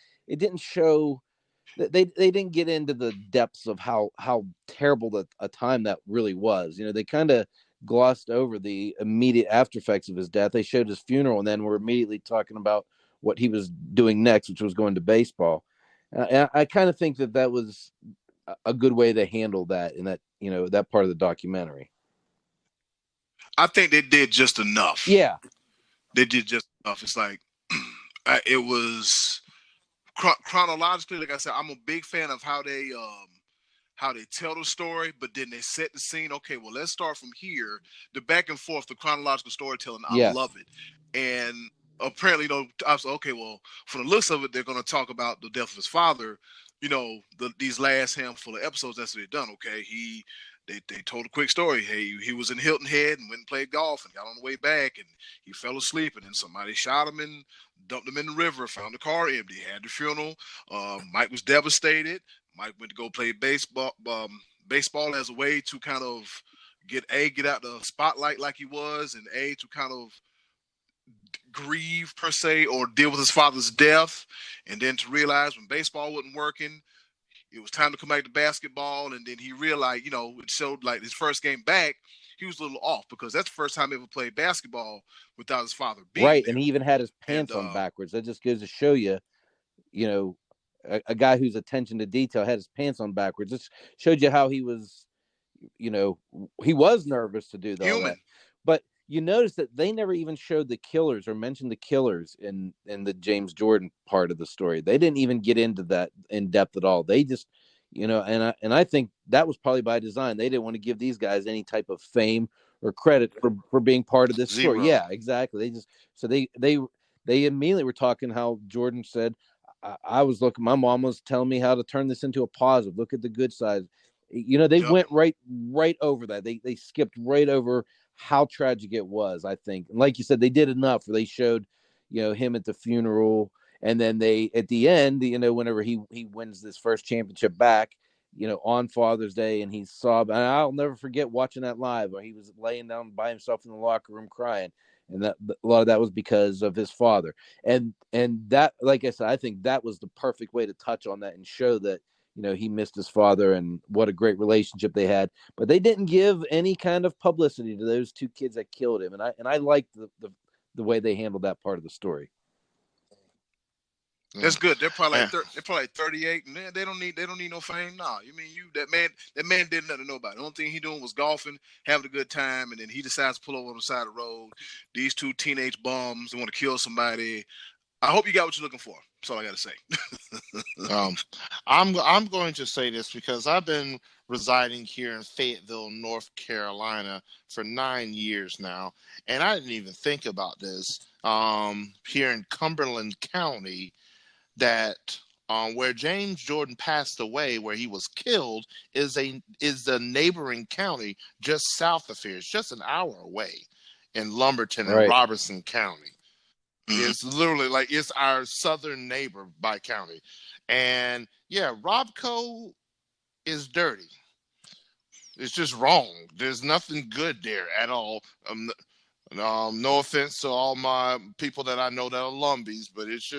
show. They didn't get into the depths of how terrible a time that really was. They kind of glossed over the immediate after effects of his death. They showed his funeral, and then we're immediately talking about what he was doing next, which was going to baseball. I kind of think that was a good way to handle that in that that part of the documentary. I think they did just enough. Yeah, they did just enough. It's like it was chronologically. Like I said, I'm a big fan of how they tell the story, but then they set the scene. Okay, well, let's start from here. The back and forth, the chronological storytelling, I love it. And apparently, I was okay. Well, from the looks of it, they're going to talk about the death of his father. These last handful of episodes. That's what they've done. Okay, they told a quick story. Hey, he was in Hilton Head and went and played golf and got on the way back and he fell asleep and then somebody shot him and dumped him in the river. Found the car empty. Had the funeral. Mike was devastated. Mike went to go play baseball as a way to kind of get out the spotlight like he was, and to kind of grieve per se or deal with his father's death, and then to realize when baseball wasn't working, it was time to come back to basketball. And then he realized, it showed like his first game back, he was a little off because that's the first time he ever played basketball without his father being right there. And he even had his pants on backwards. That just goes to show you, a guy whose attention to detail had his pants on backwards. This showed you how he was, he was nervous to do that. But you notice that they never even showed the killers or mentioned the killers in the James Jordan part of the story. They didn't even get into that in depth at all. They just, and I think that was probably by design. They didn't want to give these guys any type of fame or credit for being part of this story. Yeah, exactly. They immediately were talking how Jordan said, I was looking, my mom was telling me how to turn this into a positive. Look at the good side. They went right over that. They skipped right over how tragic it was, I think. And like you said, they did enough where they showed, him at the funeral. And then they, at the end, whenever he wins this first championship back, on Father's Day, and he's sobbing. And I'll never forget watching that live where he was laying down by himself in the locker room crying. And that a lot of that was because of his father. And that, like I said, I think that was the perfect way to touch on that and show that, he missed his father and what a great relationship they had. But they didn't give any kind of publicity to those two kids that killed him. And I liked the way they handled that part of the story. That's good. They're probably like 38, and they don't need no fame. Nah, you mean that man did nothing to nobody. The only thing he doing was golfing, having a good time, and then he decides to pull over on the side of the road. These two teenage bums, they want to kill somebody. I hope you got what you're looking for. That's all I got to say. I'm going to say this because I've been residing here in Fayetteville, North Carolina for 9 years now, and I didn't even think about this. Here in Cumberland County, that where James Jordan passed away, where he was killed, is the neighboring county just south of here. It's just an hour away in Lumberton and Robertson County. It's literally it's our southern neighbor by county. And yeah, Robco is dirty. It's just wrong. There's nothing good there at all. No offense to all my people that I know that are Lumbies, but it's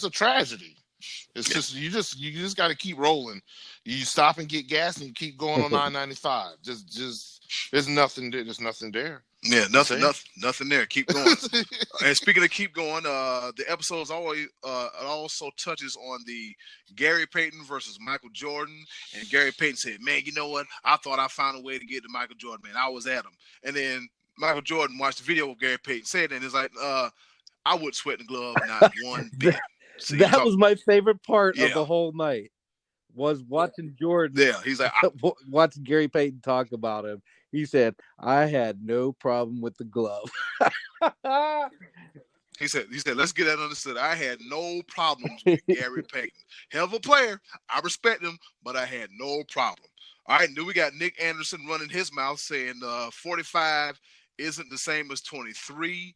a tragedy. It's just you just got to keep rolling. You stop and get gas and you keep going on 995. Just there's nothing there. There's nothing there. Yeah, nothing there. Keep going. And speaking of keep going, the episodes always also touches on the Gary Payton versus Michael Jordan. And Gary Payton said, "Man, you know what? I thought I found a way to get to Michael Jordan. Man, I was at him." And then Michael Jordan watched the video of Gary Payton said, and it's like, I wouldn't sweat the glove not one bit. That was my favorite part of the whole night. Was watching Jordan. Yeah, he's like watching Gary Payton talk about him. He said, "I had no problem with the glove." He said, let's get that understood. I had no problems with Gary Payton. Hell of a player. I respect him, but I had no problem. All right, then we got Nick Anderson running his mouth saying 45 isn't the same as 23.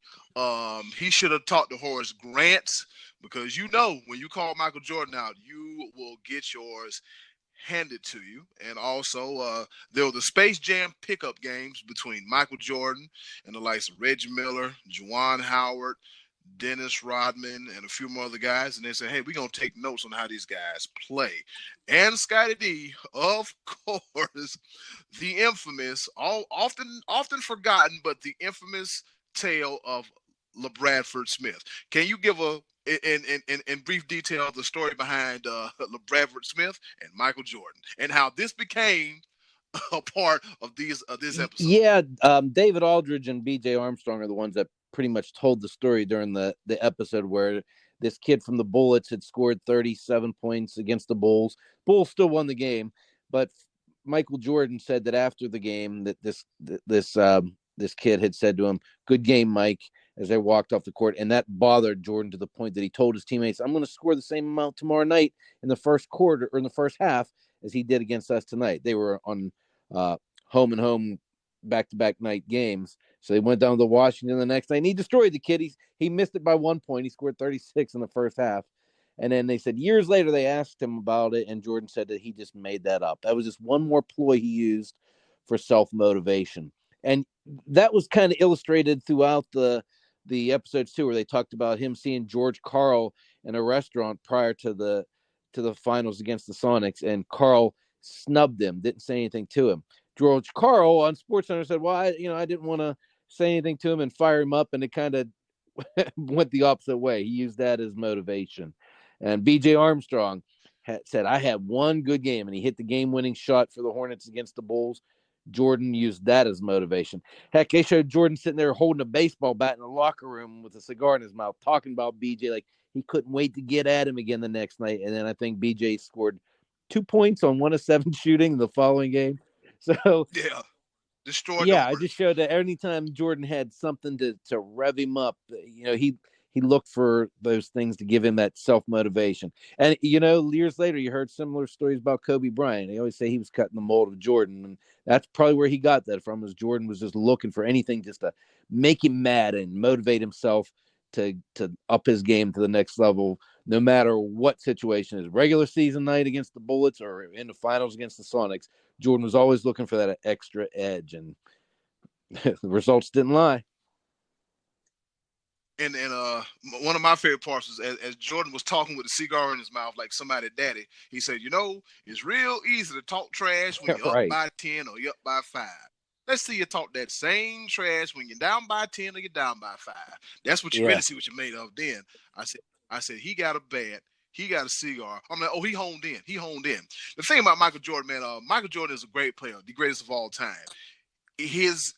He should have talked to Horace Grant because when you call Michael Jordan out, you will get yours handed to you. And also, there were the Space Jam pickup games between Michael Jordan and the likes of Reggie Miller, Juwan Howard, Dennis Rodman, and a few more other guys. And they said, hey, we're going to take notes on how these guys play. And Scottie D, of course, the infamous, often forgotten, but the infamous tale of LaBradford Smith. Can you give in brief detail the story behind LaBradford Smith and Michael Jordan and how this became a part of this episode? Yeah, David Aldridge and B.J. Armstrong are the ones that pretty much told the story during the episode where this kid from the Bullets had scored 37 points against the Bulls. Bulls still won the game, but Michael Jordan said that after the game that this kid had said to him, "Good game, Mike," as they walked off the court, and that bothered Jordan to the point that he told his teammates, "I'm going to score the same amount tomorrow night in the first quarter or in the first half as he did against us tonight." They were on home and home back-to-back night games. So they went down to Washington the next night, and he destroyed the kid. He missed it by 1 point. He scored 36 in the first half. And then they said years later they asked him about it, and Jordan said that he just made that up. That was just one more ploy he used for self-motivation. And that was kind of illustrated throughout the episodes too, where they talked about him seeing George Karl in a restaurant prior to the finals against the Sonics, and Karl snubbed him, didn't say anything to him. George Karl on SportsCenter said, "Well, I didn't want to say anything to him and fire him up," and it kind of went the opposite way. He used that as motivation. And B.J. Armstrong said, "I had one good game," and he hit the game-winning shot for the Hornets against the Bulls. Jordan used that as motivation. Heck, they showed Jordan sitting there holding a baseball bat in the locker room with a cigar in his mouth, talking about B.J. like he couldn't wait to get at him again the next night. And then I think B.J. scored 2 points on 1 of 7 shooting the following game. So yeah, destroyed. Yeah, I just showed that anytime Jordan had something to rev him up, he looked for those things to give him that self-motivation. And, years later, you heard similar stories about Kobe Bryant. They always say he was cutting the mold of Jordan. And that's probably where he got that from, is Jordan was just looking for anything just to make him mad and motivate himself to up his game to the next level, no matter what situation is. Regular season night against the Bullets or in the finals against the Sonics, Jordan was always looking for that extra edge, and the results didn't lie. And one of my favorite parts was as Jordan was talking with a cigar in his mouth like somebody daddy, he said, it's real easy to talk trash when you're Right. up by 10 or you're up by 5. Let's see you talk that same trash when you're down by 10 or you're down by 5. That's what you really see what you're made of then. I said, he got a bat. He got a cigar. I'm like, he honed in. The thing about Michael Jordan, man, Michael Jordan is a great player, the greatest of all time. His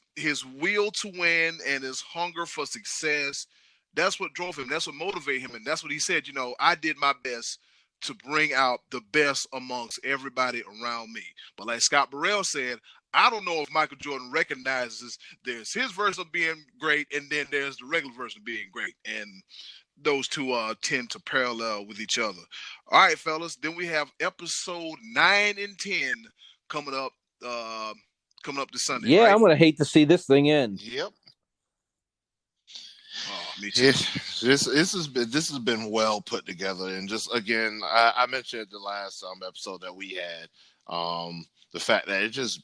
will to win and his hunger for success, that's what drove him. That's what motivated him. And that's what he said, I did my best to bring out the best amongst everybody around me. But like Scott Burrell said, I don't know if Michael Jordan recognizes there's his version of being great and then there's the regular version of being great. And those two tend to parallel with each other. All right, fellas. Then we have episode 9 and 10 coming up this Sunday. Yeah, right? I'm going to hate to see this thing end. Yep. Oh, me too. This has been well put together, and just again, I mentioned the last episode that we had, the fact that it just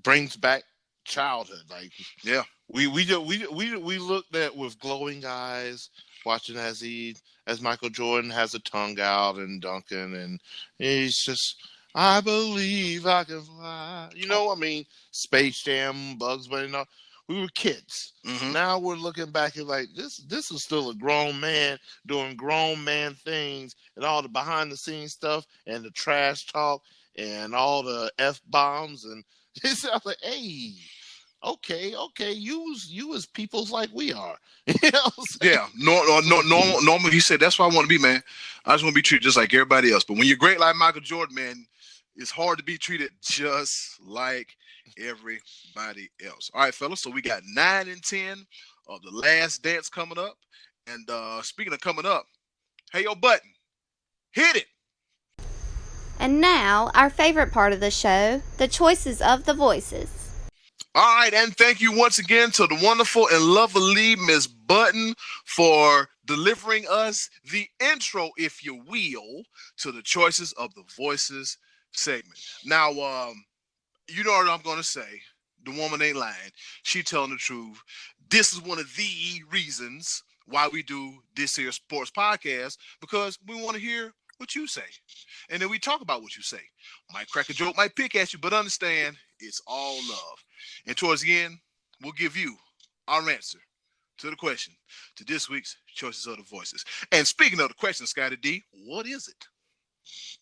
brings back childhood. Like, yeah, we looked at with glowing eyes, watching as Michael Jordan has a tongue out and dunking, and he's just, I believe I can fly. Space Jam, Bugs Bunny, and all. We were kids. Mm-hmm. Now we're looking back and like, this is still a grown man doing grown man things, and all the behind the scenes stuff and the trash talk and all the F-bombs, and it sounds like, hey, okay, you as peoples like we are. Yeah. Normal. He said, that's what I want to be, man. I just want to be treated just like everybody else. But when you're great like Michael Jordan, man, it's hard to be treated just like everybody else. All right, fellas. So we got 9 and 10 of The Last Dance coming up. And speaking of coming up, hey, yo, Button, hit it. And now, our favorite part of the show, the choices of the voices. All right, and thank you once again to the wonderful and lovely Miss Button for delivering us the intro, if you will, to the choices of the voices segment. Now, you know what I'm going to say. The woman ain't lying. She telling the truth. This is one of the reasons why we do this here sports podcast, because we want to hear what you say. And then we talk about what you say. Might crack a joke, might pick at you, but understand it's all love. And towards the end, we'll give you our answer to the question, to this week's Choices of the Voices. And speaking of the question, Scottie D, what is it?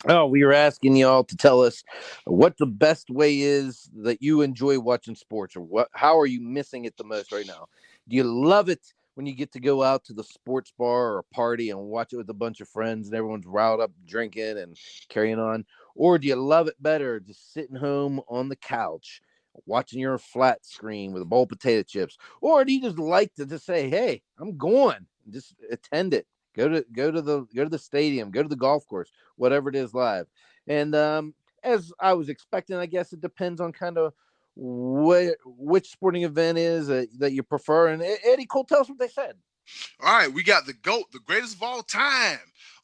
Oh, we were asking y'all to tell us what the best way is that you enjoy watching sports, or how are you missing it the most right now? Do you love it when you get to go out to the sports bar or a party and watch it with a bunch of friends and everyone's riled up drinking and carrying on? Or do you love it better just sitting home on the couch watching your flat screen with a bowl of potato chips? Or do you just like to just say, hey, I'm going, just attend it? Go to the stadium, go to the golf course, whatever it is live. And as I was expecting, I guess it depends on kind of which sporting event is that you prefer. And Eddy Kool, tell us what they said. All right, we got the GOAT, the greatest of all time,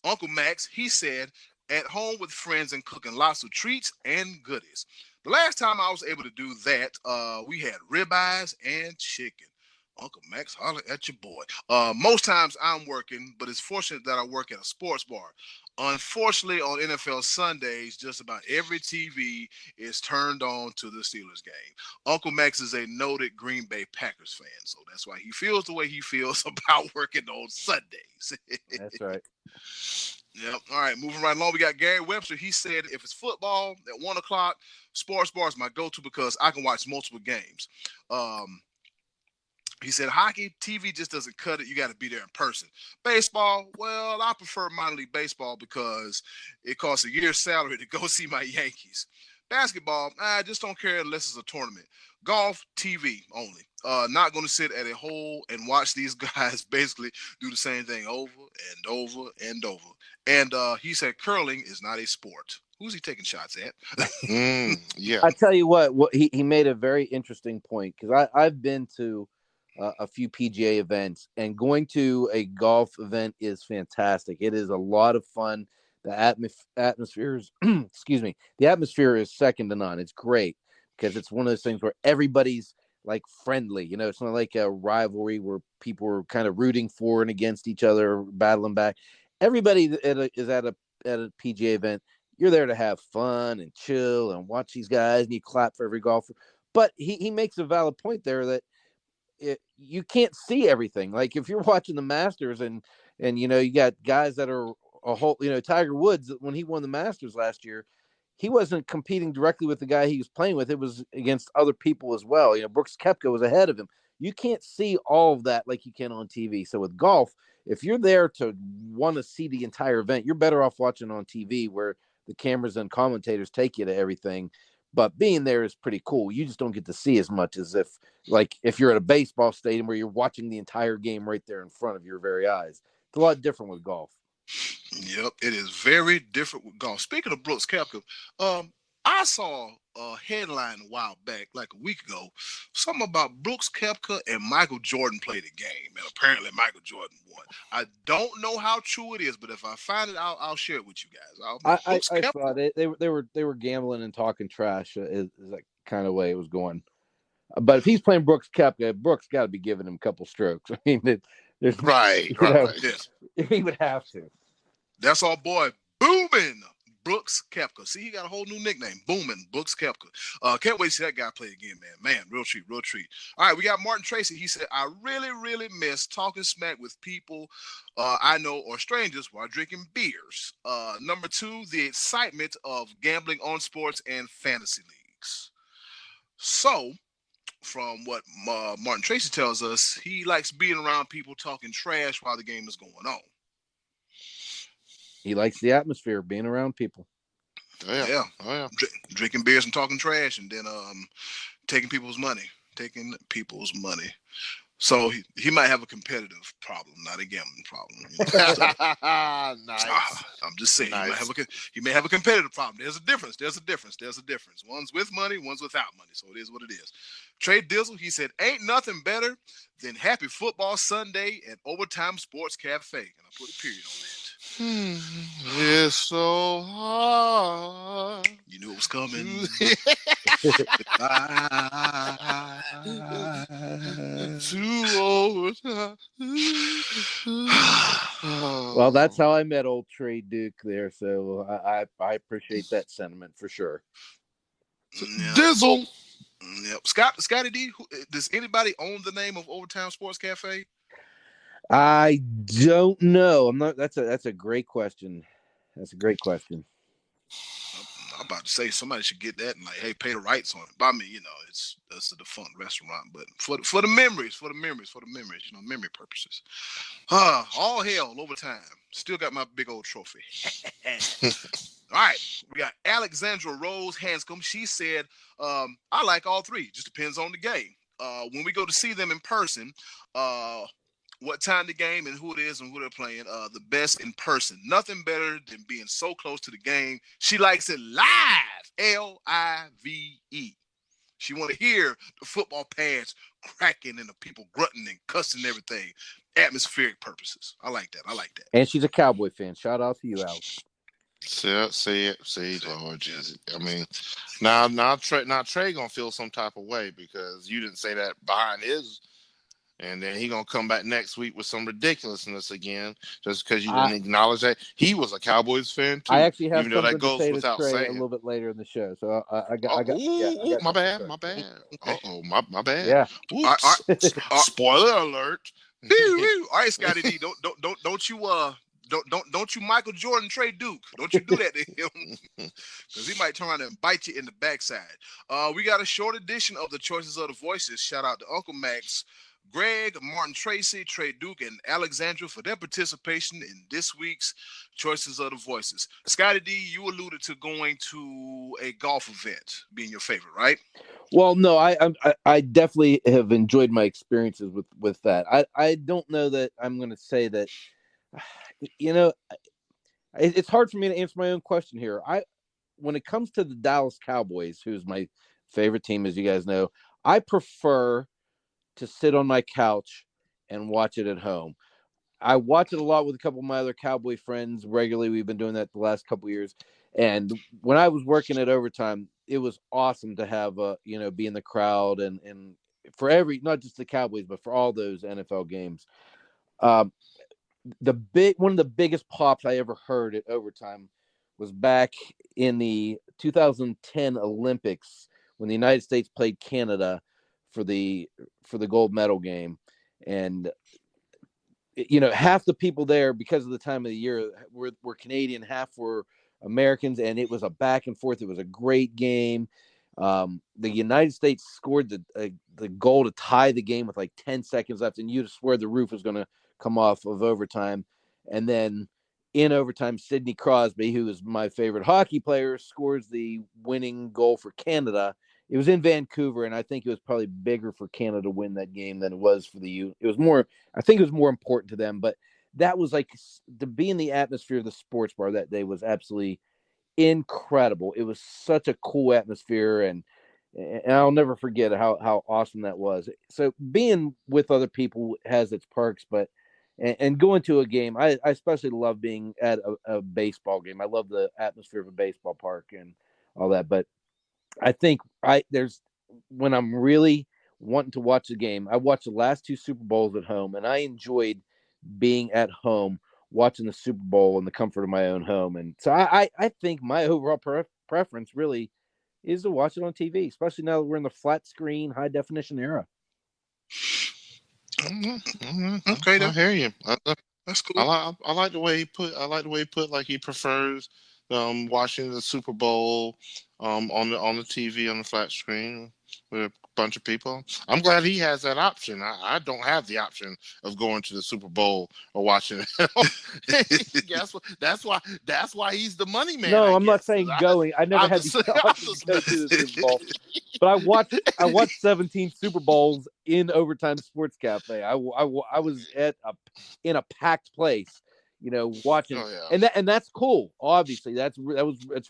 Uncle Max. He said, at home with friends and cooking lots of treats and goodies. The last time I was able to do that, we had ribeyes and chicken. Uncle Max, holler at your boy. Most times I'm working, but it's fortunate that I work at a sports bar. Unfortunately, on NFL Sundays, just about every TV is turned on to the Steelers game. Uncle Max is a noted Green Bay Packers fan, so that's why he feels the way he feels about working on Sundays. That's right. Yep. All right, moving right along. We got Gary Webster. He said, if it's football at 1 o'clock, sports bar is my go-to because I can watch multiple games. He said, hockey, TV just doesn't cut it. You got to be there in person. Baseball, well, I prefer minor league baseball because it costs a year's salary to go see my Yankees. Basketball, I just don't care unless it's a tournament. Golf, TV only. Not going to sit at a hole and watch these guys basically do the same thing over and over and over. And he said curling is not a sport. Who's he taking shots at? Yeah. I tell you what he made a very interesting point, because I've been to a few PGA events, and going to a golf event is fantastic. It is a lot of fun. The atmosphere is, excuse me, the atmosphere is second to none. It's great because it's one of those things where everybody's like friendly. You know, it's not like a rivalry where people are kind of rooting for and against each other, battling back. Everybody is at a PGA event. You're there to have fun and chill and watch these guys, and you clap for every golfer. But he makes a valid point there that you can't see everything. Like if you're watching the Masters and you know, you got guys that are a whole, you know, Tiger Woods, when he won the Masters last year, he wasn't competing directly with the guy he was playing with. It was against other people as well. You know, Brooks Koepka was ahead of him. You can't see all of that like you can on TV. So with golf, if you're there to want to see the entire event, you're better off watching on TV where the cameras and commentators take you to everything. But being there is pretty cool. You just don't get to see as much as if you're at a baseball stadium where you're watching the entire game right there in front of your very eyes. It's a lot different with golf. Yep, it is very different with golf. Speaking of Brooks Koepka, I saw a headline a while back, like a week ago, something about Brooks Koepka and Michael Jordan played a game, and apparently Michael Jordan won. I don't know how true it is, but if I find it, I'll share it with you guys. I saw it. They were gambling and talking trash. Is that kind of way it was going? But if he's playing Brooks Koepka, Brooks got to be giving him a couple strokes. I mean, there's Right. Yes. He would have to. That's our boy Booming Brooks Koepka. See, he got a whole new nickname, Booming Brooks Koepka. Can't wait to see that guy play again, man. Man, real treat. All right, we got Martin Tracy. He said, I really, really miss talking smack with people I know or strangers while drinking beers. Number 2, the excitement of gambling on sports and fantasy leagues. So, from what Martin Tracy tells us, he likes being around people talking trash while the game is going on. He likes the atmosphere, being around people. Yeah. Drinking beers and talking trash, and then taking people's money. So he might have a competitive problem, not a gambling problem. You know? So, Nice. I'm just saying Nice. he may have a competitive problem. There's a difference. One's with money, one's without money. So it is what it is. Trey Dizzle, he said, ain't nothing better than Happy Football Sunday at Overtime Sports Cafe. And I put a period on that. It's so hard. You knew it was coming. To overtime. Well, that's how I met old Trey Duke there. So I appreciate that sentiment for sure. Yep. Dizzle. Yep. Scottie D, does anybody own the name of Overtime Sports Cafe? I don't know. I'm not. That's a great question. That's a great question. I'm about to say somebody should get that and like, hey, pay the rights on it. By me, you know, it's a defunct restaurant, but for the memories, you know, memory purposes. All hell Overtime. Still got my big old trophy. All right, we got Alexandra Rose Hanscom. She said, I like all three. Just depends on the game. When we go to see them in person, what time the game and who it is and who they're playing, the best in person. Nothing better than being so close to the game. She likes it live, L-I-V-E. She want to hear the football pads cracking and the people grunting and cussing and everything. Atmospheric purposes. I like that. And she's a Cowboy fan. Shout out to you, Alex. Say it, Lord Jesus. I mean, now Trey gonna feel some type of way because you didn't say that behind his. And then he gonna come back next week with some ridiculousness again, just because you didn't acknowledge that he was a Cowboys fan too. I actually have even though something that goes to say without to Trey saying. A little bit later in the show, so I got my bad. My bad. Yeah. Oops. Spoiler alert. All right, Scottie D, don't you Michael Jordan Trey Duke. Don't you do that to him. Because he might turn around and bite you in the backside. We got a short edition of the Choices of the Voices. Shout out to Uncle Max, Greg, Martin Tracy, Trey Duke, and Alexandra for their participation in this week's Choices of the Voices. Scottie D, you alluded to going to a golf event being your favorite, right? Well, no, I definitely have enjoyed my experiences with that. I don't know that I'm going to say that. You know, it's hard for me to answer my own question here. When it comes to the Dallas Cowboys, who's my favorite team, as you guys know, I prefer to sit on my couch and watch it at home. I watch it a lot with a couple of my other Cowboy friends regularly. We've been doing that the last couple of years. And when I was working at Overtime, it was awesome to have be in the crowd and for not just the Cowboys, but for all those NFL games. One of the biggest pops I ever heard at Overtime was back in the 2010 Olympics when the United States played Canada for the gold medal game. And half the people there, because of the time of the year, were Canadian, half were Americans, and it was a back and forth. It was a great game. The United States scored the goal to tie the game with like 10 seconds left, and you just swear the roof was going to come off of overtime. And then in overtime, Sidney Crosby, who is my favorite hockey player, scores the winning goal for Canada. It was in Vancouver, and I think it was probably bigger for Canada to win that game than it was for the U. It was more, I think it was more important to them, but that was like to be in the atmosphere of the sports bar that day was absolutely incredible. It was such a cool atmosphere, and I'll never forget how awesome that was. So being with other people has its perks, but and going to a game, I especially love being at a baseball game. I love the atmosphere of a baseball park and all that, but I think when I'm really wanting to watch the game, I watched the last two Super Bowls at home, and I enjoyed being at home watching the Super Bowl in the comfort of my own home. And so I think my overall preference really is to watch it on TV, especially now that we're in the flat screen, high definition era. Okay, I hear you. That's cool. I like the way he put. Like he prefers watching the Super Bowl on the TV on the flat screen with a bunch of people. I'm glad he has that option. I don't have the option of going to the Super Bowl or watching it. That's why he's the money man. No, I I'm not guess. saying going. I never had the option to go to the Super Bowl, but I watched 17 Super Bowls in Overtime Sports Cafe. I was in a packed place, watching, and that's cool. Obviously, that's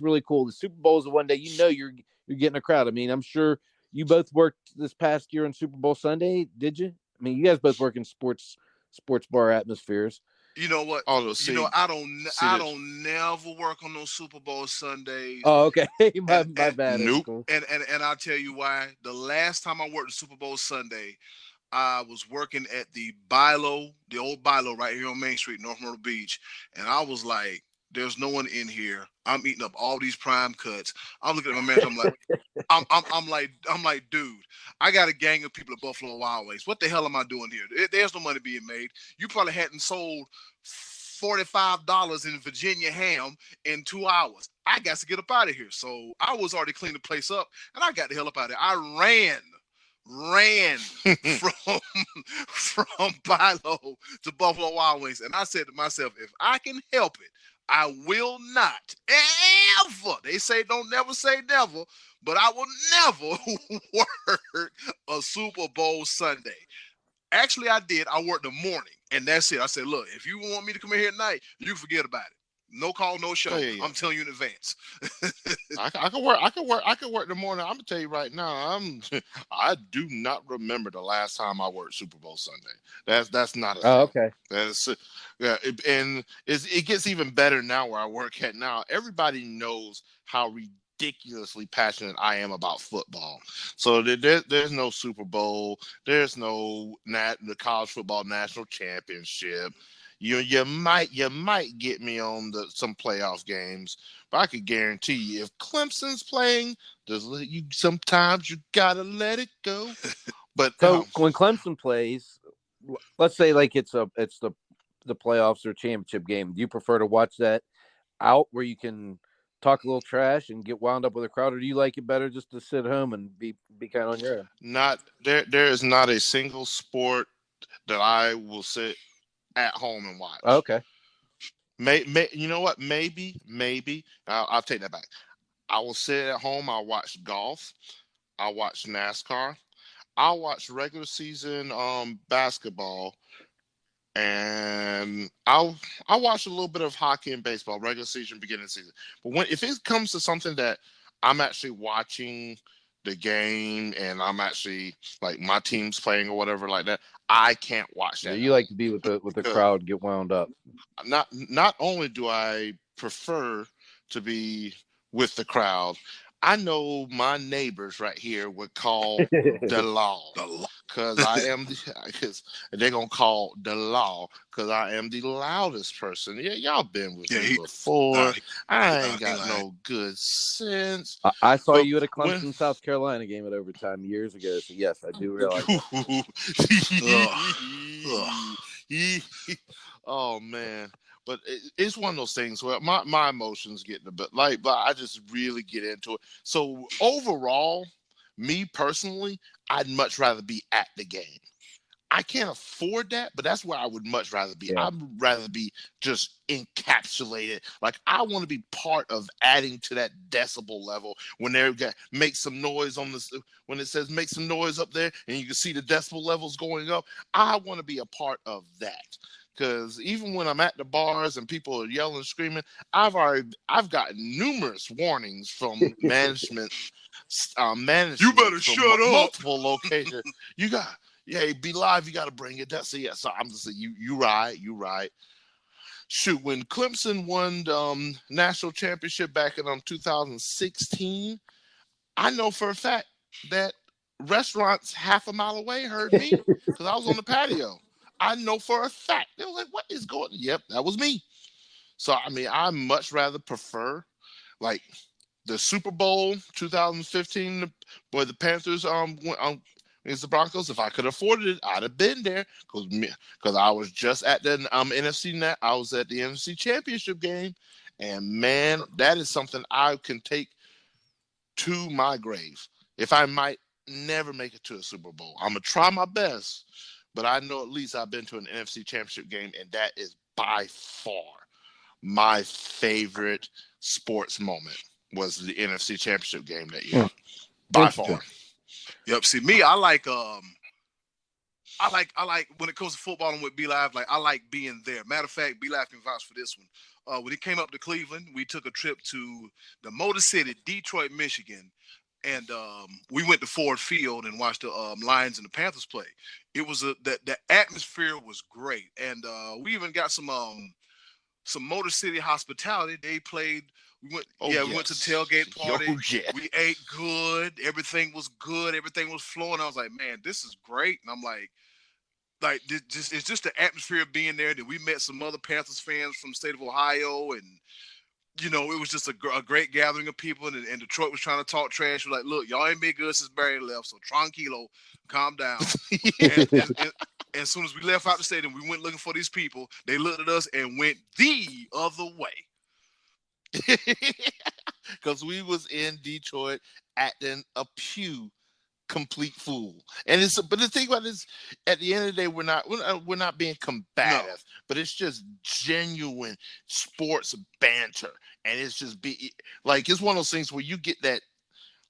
really cool. The Super Bowl is the one day you're getting a crowd. I mean, I'm sure you both worked this past year on Super Bowl Sunday, did you? I mean, you guys both work in sports bar atmospheres. You know what? I don't never work on those Super Bowl Sundays. Oh, okay. my bad. Nope. Cool. And I'll tell you why. The last time I worked the Super Bowl Sunday, I was working at the old Bilo right here on Main Street, North Myrtle Beach, and I was like, "There's no one in here. I'm eating up all these prime cuts." I'm looking at my manager. I'm like, I'm like, dude, I got a gang of people at Buffalo Wild Wings. What the hell am I doing here? There's no money being made. You probably hadn't sold $45 in Virginia ham in 2 hours. I got to get up out of here. So I was already cleaning the place up, and I got the hell up out of there. I ran from Bilo to Buffalo Wild Wings, and I said to myself, if I can help it, I will not ever. They say don't never say never, but I will never work a Super Bowl Sunday. Actually, I did. I worked the morning, and that's it. I said, look, if you want me to come in here at night, you forget about it. No call, no show. Yeah. I'm telling you in advance. I can work the morning. I'm gonna tell you right now. I do not remember the last time I worked Super Bowl Sunday. That's not a thing. Okay. That's it gets even better now where I work at now. Everybody knows how ridiculously passionate I am about football. So there's no Super Bowl. There's no the college football national championship. You might get me on some playoff games, but I could guarantee you if Clemson's playing, sometimes you gotta let it go. But so when Clemson plays, let's say like it's the playoffs or championship game, do you prefer to watch that out where you can talk a little trash and get wound up with a crowd, or do you like it better just to sit home and be kind of on your own? Not there is not a single sport that I will sit at home and watch. Okay. You know what? Maybe I'll take that back. I will sit at home. I'll watch golf. I'll watch NASCAR. I'll watch regular season basketball, and I'll watch a little bit of hockey and baseball, regular season, beginning of season. But if it comes to something that I'm actually watching the game and I'm actually like my team's playing or whatever like that, I can't watch that. Yeah, you like to be with the crowd, get wound up. Not only do I prefer to be with the crowd, I know my neighbors right here would call the law because they're gonna call the law because I am the loudest person. Yeah, y'all been with me before. I ain't got no good sense. I saw you at a Clemson, South Carolina game at overtime years ago. So yes, I do realize. Oh man. But it's one of those things where my emotions get a bit but I just really get into it. So overall, me personally, I'd much rather be at the game. I can't afford that, but that's where I would much rather be. Yeah. I'd rather be just encapsulated. Like I want to be part of adding to that decibel level when they make some noise on this. When it says make some noise up there, and you can see the decibel levels going up. I want to be a part of that. Because even when I'm at the bars and people are yelling and screaming, I've gotten numerous warnings from management. You better shut up. Multiple locations. Be live. You got to bring it down. So yeah, so I'm just saying, you right. Shoot, when Clemson won the national championship back in 2016, I know for a fact that restaurants half a mile away heard me because I was on the patio. I know for a fact. They were like, what is going on? Yep, that was me. So, I mean, I much rather prefer, like, the Super Bowl 2015, where the Panthers went against the Broncos. If I could afford it, I'd have been there because I was just at the NFC net. I was at the NFC Championship game, And man, that is something I can take to my grave. If I might never make it to a Super Bowl, I'm going to try my best, but I know at least I've been to an NFC Championship game, and that is by far my favorite sports moment was the NFC Championship game that year. By far. Yep. See, me, I like when it comes to football and with B Live, like I like being there. Matter of fact, B Live can vouch for this one. When he came up to Cleveland, we took a trip to the Motor City, Detroit, Michigan, and we went to Ford Field and watched the Lions and the Panthers play. It was the atmosphere was great, and we even got some Motor City hospitality. They played. We went to the tailgate party. We ate good. Everything was good. Everything was flowing. I was like, man, this is great. And I'm like it's just the atmosphere of being there. That we met some other Panthers fans from the state of Ohio, and it was just a great gathering of people. And Detroit was trying to talk trash. We're like, look, y'all ain't been good since Barry left, so tranquilo, calm down. and as soon as we left out the stadium, we went looking for these people. They looked at us and went the other way. Because we was in Detroit acting a complete fool. But the thing about it is, at the end of the day, we're not being combative, but it's just genuine sports banter, and it's just it's one of those things where you get that.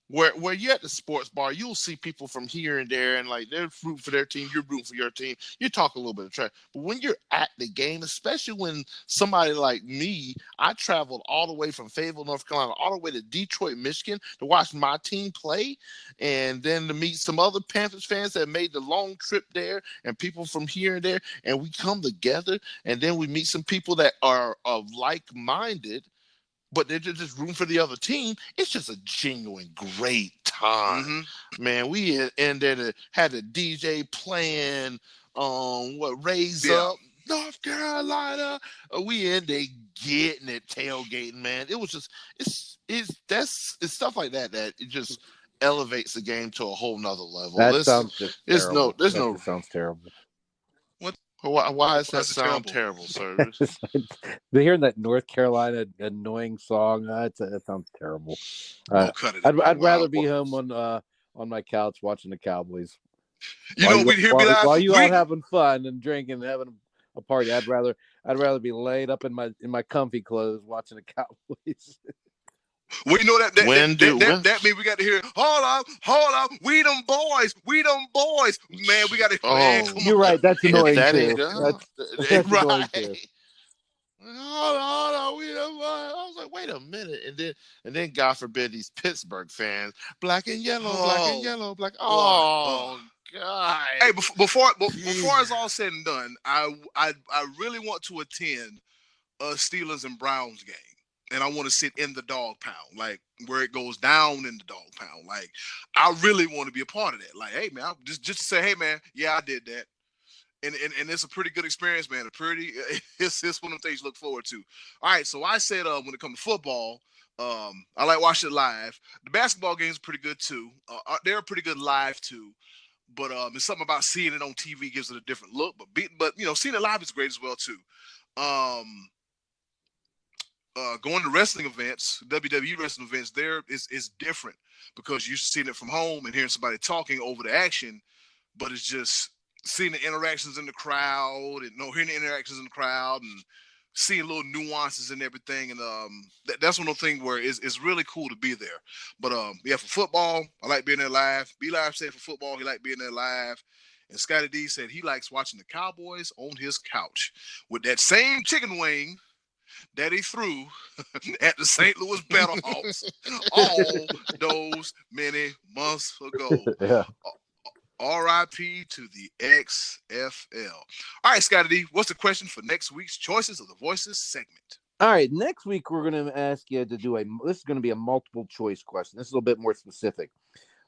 Where you're at the sports bar, you'll see people from here and there, and like they're rooting for their team, you're rooting for your team. You talk a little bit of trash, but when you're at the game, especially when somebody like me, I traveled all the way from Fayetteville, North Carolina, all the way to Detroit, Michigan, to watch my team play, and then to meet some other Panthers fans that made the long trip there, and people from here and there, and we come together, and then we meet some people that are of like-minded, but they're just rooting for the other team. It's just a genuine great time. Mm-hmm. Man, we in there had a DJ playing Raise Up North Carolina. We in there getting it, tailgating, man. It was just it's stuff like that it just elevates the game to a whole nother level. That sounds just terrible. That sounds terrible. Why does that sound terrible, sir? Hearing that North Carolina annoying song, that sounds terrible. I'd rather be home on my couch watching the Cowboys. While you all having fun and drinking and having a party, I'd rather be laid up in my comfy clothes watching the Cowboys. Well, that means we got to hear, hold up, we them boys, man, we got to. Oh, you're right. That's annoying too. That's right. Annoying too. Hold on, we them boys. I was like, wait a minute, and then God forbid these Pittsburgh fans, black and yellow. Oh God! Hey, before it's all said and done, I really want to attend a Steelers and Browns game. And I want to sit in the dog pound, like where it goes down in the dog pound. Like, I really want to be a part of that. Like, hey man, just to say, hey man, yeah, I did that, and it's a pretty good experience, man. It's one of the things you look forward to. All right, so I said when it comes to football, I like watching it live. The basketball games are pretty good too. They're pretty good live too. But it's something about seeing it on TV gives it a different look. But seeing it live is great as well too. Going to wrestling events, WWE wrestling events, there is different because you're seeing it from home and hearing somebody talking over the action, but it's just seeing the interactions in the crowd and hearing the interactions in the crowd and seeing little nuances and everything. And that's one of the things where it's really cool to be there. But for football, I like being there live. B-Live said for football, he liked being there live. And Scottie D said he likes watching the Cowboys on his couch with that same chicken wing that he threw at the St. Louis Battlehawks all those many months ago. Yeah. R.I.P. to the XFL. All right, Scottie D, what's the question for next week's Choices of the Voices segment? All right, next week we're going to ask you to do this is going to be a multiple choice question. This is a little bit more specific.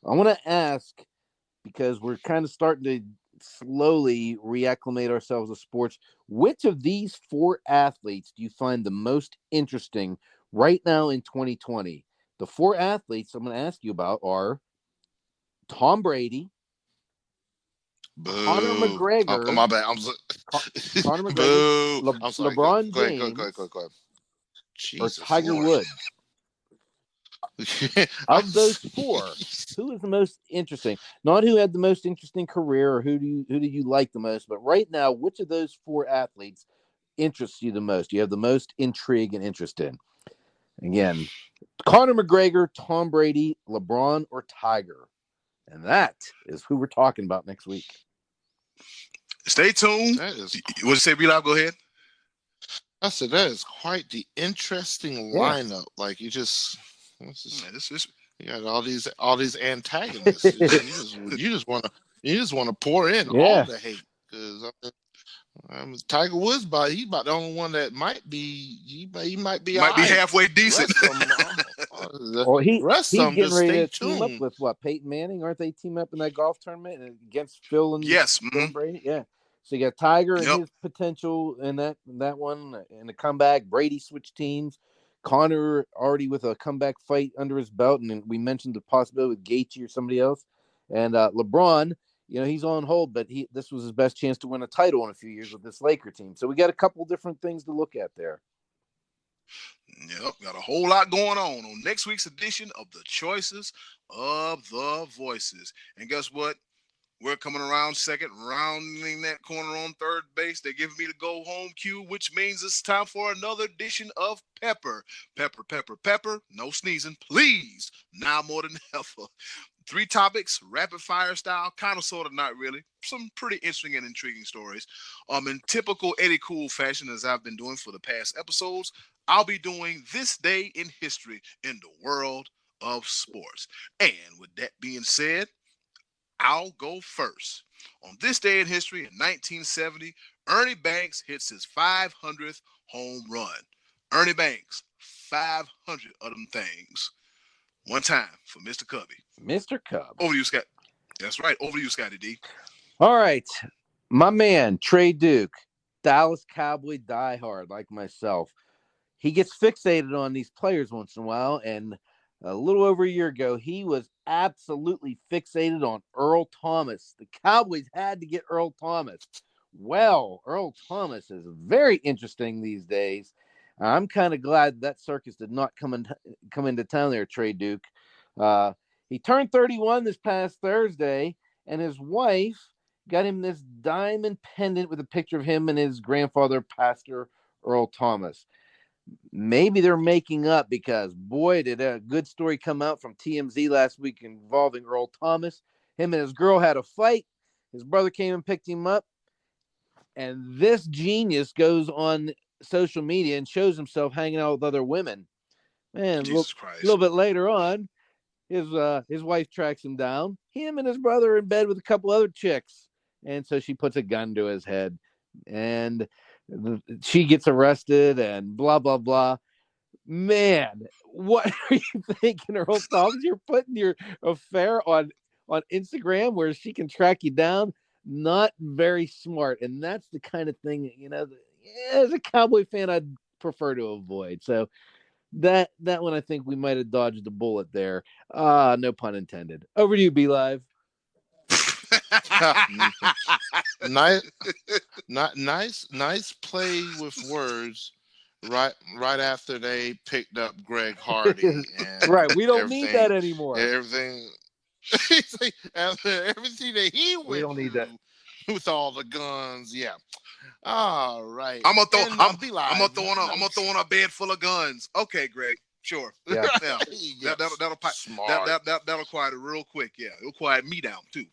I want to ask, because we're kind of starting to slowly reacclimate ourselves to sports, which of these four athletes do you find the most interesting right now in 2020? The four athletes I'm going to ask you about are Tom Brady, Boo. Conor McGregor. Oh, my bad. Conor McGregor, LeBron James. Go ahead. Jesus or Tiger Lord. Woods? Of those four, who is the most interesting? Not who had the most interesting career or who do you like the most, but right now, which of those four athletes interests you the most? You have the most intrigue and interest in. Again, Conor McGregor, Tom Brady, LeBron, or Tiger? And that is who we're talking about next week. Stay tuned. What you say, B-Live? Go ahead. I said that is quite the interesting lineup. Like you just you got all these antagonists. you just want to pour in all the hate because Tiger Woods, he's about the only one that might be halfway decent. He's getting ready to team up with Peyton Manning. Aren't they teaming up in that golf tournament against Phil and Tom Brady? Yeah. So you got Tiger and his potential in that one in the comeback. Brady switched teams. Conor already with a comeback fight under his belt, and we mentioned the possibility with Gaethje or somebody else. And LeBron, he's on hold, but this was his best chance to win a title in a few years with this Laker team. So we got a couple different things to look at there. Yep, got a whole lot going on next week's edition of the Choices of the Voices. And guess what? We're coming around second, rounding that corner on third base. They're giving me the go home cue, which means it's time for another edition of Pepper. Pepper, pepper, pepper. No sneezing, please. Now more than ever. 3 topics, rapid fire style, kind of, sort of, not really. Some pretty interesting and intriguing stories. In typical Eddy Kool fashion, as I've been doing for the past episodes, I'll be doing this day in history in the world of sports. And with that being said, I'll go first. On this day in history in 1970, Ernie Banks hits his 500th home run. Ernie Banks, 500 of them things. One time for Mr. Cubby. Mr. Cub. Over to you, Scott. That's right. Over to you, Scottie D. All right. My man, Trey Duke, Dallas Cowboy diehard like myself. He gets fixated on these players once in a while, and a little over a year ago, he was absolutely fixated on Earl Thomas. The Cowboys had to get Earl Thomas. Well, Earl Thomas is very interesting these days. I'm kind of glad that circus did not come into town there, Trey Duke. He turned 31 this past Thursday, and his wife got him this diamond pendant with a picture of him and his grandfather, Pastor Earl Thomas. Maybe they're making up because, boy, did a good story come out from TMZ last week involving Earl Thomas. Him and his girl had a fight. His brother came and picked him up. And this genius goes on social media and shows himself hanging out with other women. Man, a little bit later on, his wife tracks him down. Him and his brother are in bed with a couple other chicks. And so she puts a gun to his head. And she gets arrested and blah, blah, blah. Man, what are you thinking, Earl Thomas? You're putting your affair on Instagram where she can track you down? Not very smart. And that's the kind of thing, as a Cowboy fan, I'd prefer to avoid. So that one, I think we might have dodged a bullet there. No pun intended. Over to you, B-Live. nice play with words. Right after they picked up Greg Hardy. And right, we don't need that anymore. Everything that he went we don't need that with all the guns. Yeah. All right. I'm gonna throw on a bed full of guns. Okay, Greg. Sure. Yeah. That'll quiet it real quick. Yeah, it'll quiet me down too.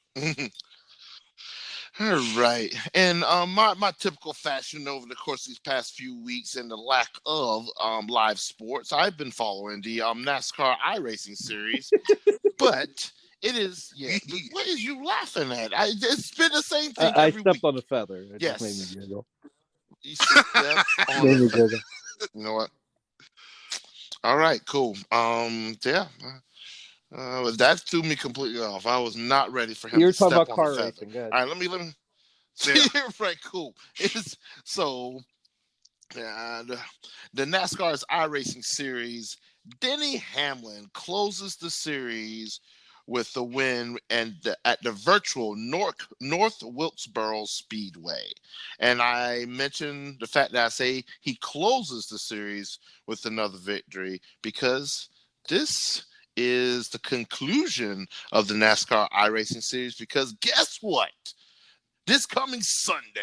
All right. And my typical fashion over the course of these past few weeks and the lack of live sports, I've been following the NASCAR iRacing series. But it is, what is you laughing at? It's been the same thing I every stepped week. on a feather. It yes. just made me giggle. You stepped on a feather. You know what? All right, cool. That threw me completely off. I was not ready for him. You're to talking step about on car the racing. Good. All right, let me. Right, cool. So the NASCAR's iRacing series. Denny Hamlin closes the series with the win at the virtual North Wilkesboro Speedway. And I mentioned the fact that I say he closes the series with another victory because this is the conclusion of the NASCAR iRacing series, because guess what? This coming Sunday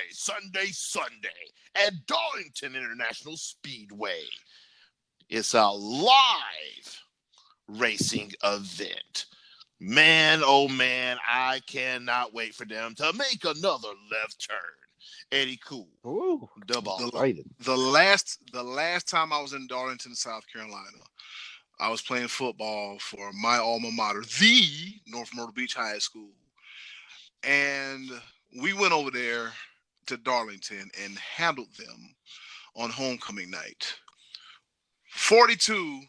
at Darlington International Speedway, it's a live racing event. Man, oh man, I cannot wait for them to make another left turn. Eddy Kool. Ooh, The ball. The last time I was in Darlington, South Carolina, I was playing football for my alma mater, the North Myrtle Beach High School. And we went over there to Darlington and handled them on homecoming night. 42-7.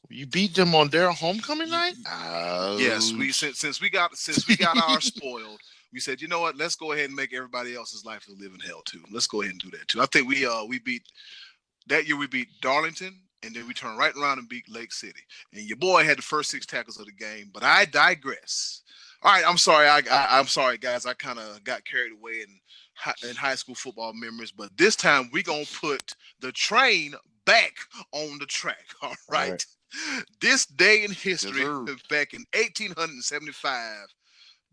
You beat them on their homecoming night? Yes, since we got ours spoiled, we said, you know what? Let's go ahead and make everybody else's life a living hell too. Let's go ahead and do that too. I think we beat that year. We beat Darlington, and then we turned right around and beat Lake City. And your boy had the first 6 tackles of the game. But I digress. All right, I'm sorry. I'm sorry, guys. I kind of got carried away in high school football memories. But this time we're gonna put the train back on the track. All right. This day in history, back in 1875,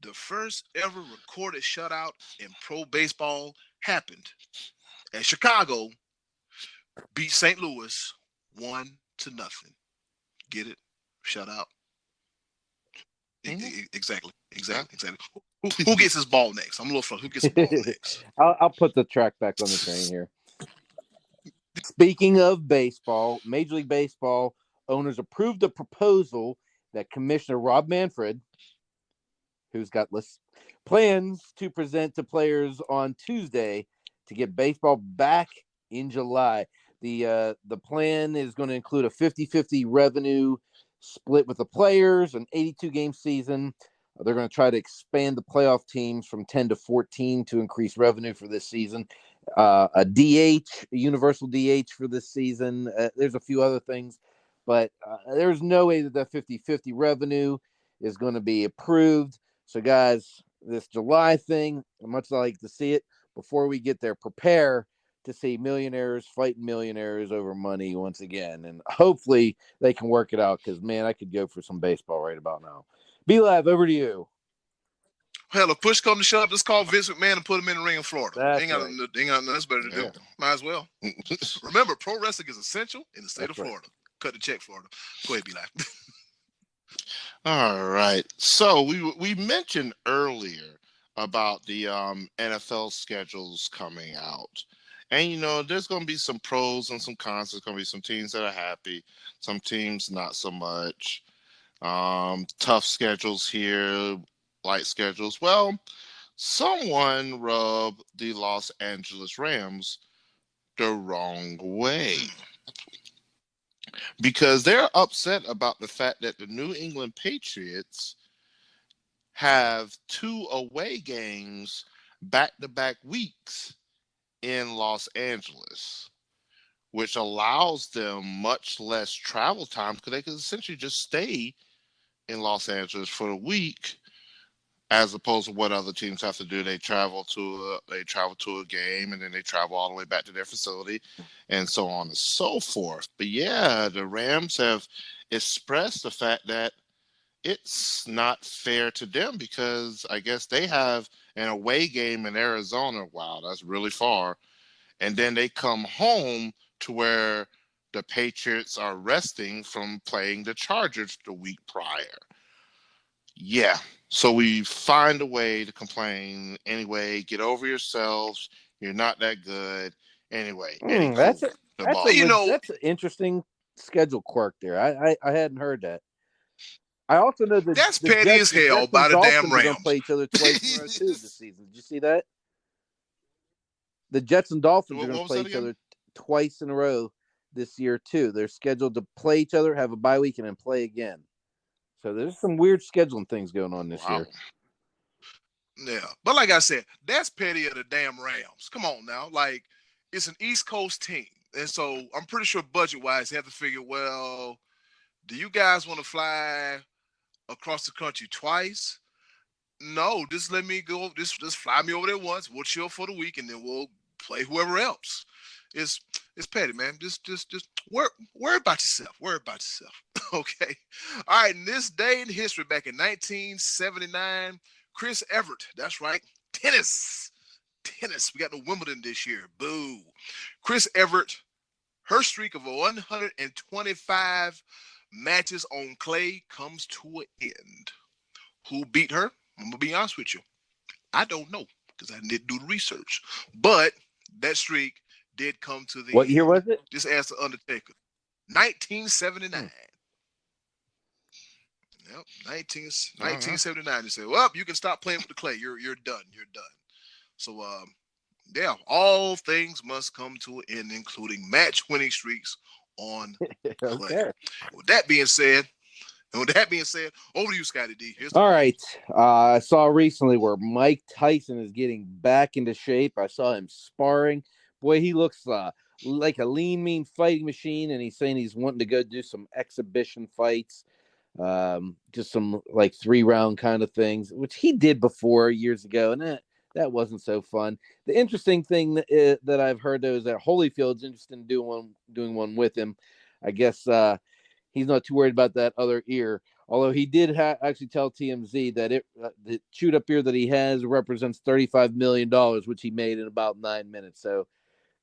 the first ever recorded shutout in pro baseball happened as Chicago beat St. Louis 1-0. Get it? Shutout. Exactly. Who gets his ball next? I'm a little fun. Who gets his ball next? I'll put the track back on the train here. Speaking of baseball, Major League Baseball owners approved a proposal that Commissioner Rob Manfred, who's got plans to present to players on Tuesday to get baseball back in July. The plan is going to include a 50-50 revenue split with the players, an 82-game season. They're going to try to expand the playoff teams from 10 to 14 to increase revenue for this season. A universal DH for this season. There's a few other things, but there's no way that 50-50 revenue is going to be approved. So, guys, this July thing, much as I like to see it, before we get there, prepare to see millionaires fighting millionaires over money once again. And hopefully they can work it out because, man, I could go for some baseball right about now. B-Live, over to you. Hell, if push comes to shove, just call Vince McMahon and put him in the ring in Florida. Ain't got nothing else better to do. Might as well. Remember, pro wrestling is essential in the state of Florida. Right. Cut the check, Florida. Go ahead, B-Live. All right. So we mentioned earlier about the NFL schedules coming out. And, there's going to be some pros and some cons. There's going to be some teams that are happy, some teams not so much. Tough schedules here, light schedules. Well, someone rubbed the Los Angeles Rams the wrong way because they're upset about the fact that the New England Patriots have 2 away games back-to-back weeks in Los Angeles, which allows them much less travel time because they can essentially just stay in Los Angeles for a week, as opposed to what other teams have to do. They travel to a game and then they travel all the way back to their facility, and so on and so forth. But yeah, the Rams have expressed the fact that it's not fair to them because I guess they have an away game in Arizona. Wow, that's really far. And then they come home to where the Patriots are resting from playing the Chargers the week prior. Yeah, so we find a way to complain. Anyway, get over yourselves. You're not that good. Anyway, that's an interesting schedule quirk there. I hadn't heard that. I also know that that's petty as hell by the damn Rams. Going to play each other twice in a row too this season. Did you see that? The Jets and Dolphins are going to play each other twice in a row this year too. They're scheduled to play each other, have a bye week, and then play again. So there's some weird scheduling things going on this year. Yeah, but like I said, that's petty of the damn Rams. Come on now, like it's an East Coast team, and so I'm pretty sure budget-wise they have to figure, well, Do you guys want to fly across the country twice? No, just let me go. Just fly me over there once. We'll chill for the week, and then we'll play whoever else. It's petty, man. Just worry about yourself. Worry about yourself. Okay. All right. In this day in history, back in 1979, Chris Evert. That's right. Tennis. We got the Wimbledon this year. Boo. Chris Evert. Her streak of 125 matches on clay comes to an end. Who beat her? I'm going to be honest with you. I don't know because I didn't do the research. But that streak did come to the What year was it? Just ask the Undertaker. 1979. Yep, 1979. They said, well, you can stop playing with the clay. You're done. You're done. So, yeah, all things must come to an end, including match-winning streaks on Okay. clay. With that being said, over to you, Scottie D. All right. I saw recently where Mike Tyson is getting back into shape. I saw him sparring. Boy, he looks like a lean, mean fighting machine, and he's saying he's wanting to go do some exhibition fights, just some like 3-round kind of things, which he did before years ago, and that wasn't so fun. The interesting thing that I've heard, though, is that Holyfield's interested in doing one with him. I guess he's not too worried about that other ear, although he did actually tell TMZ that the chewed up ear that he has represents $35 million, which he made in about 9 minutes. So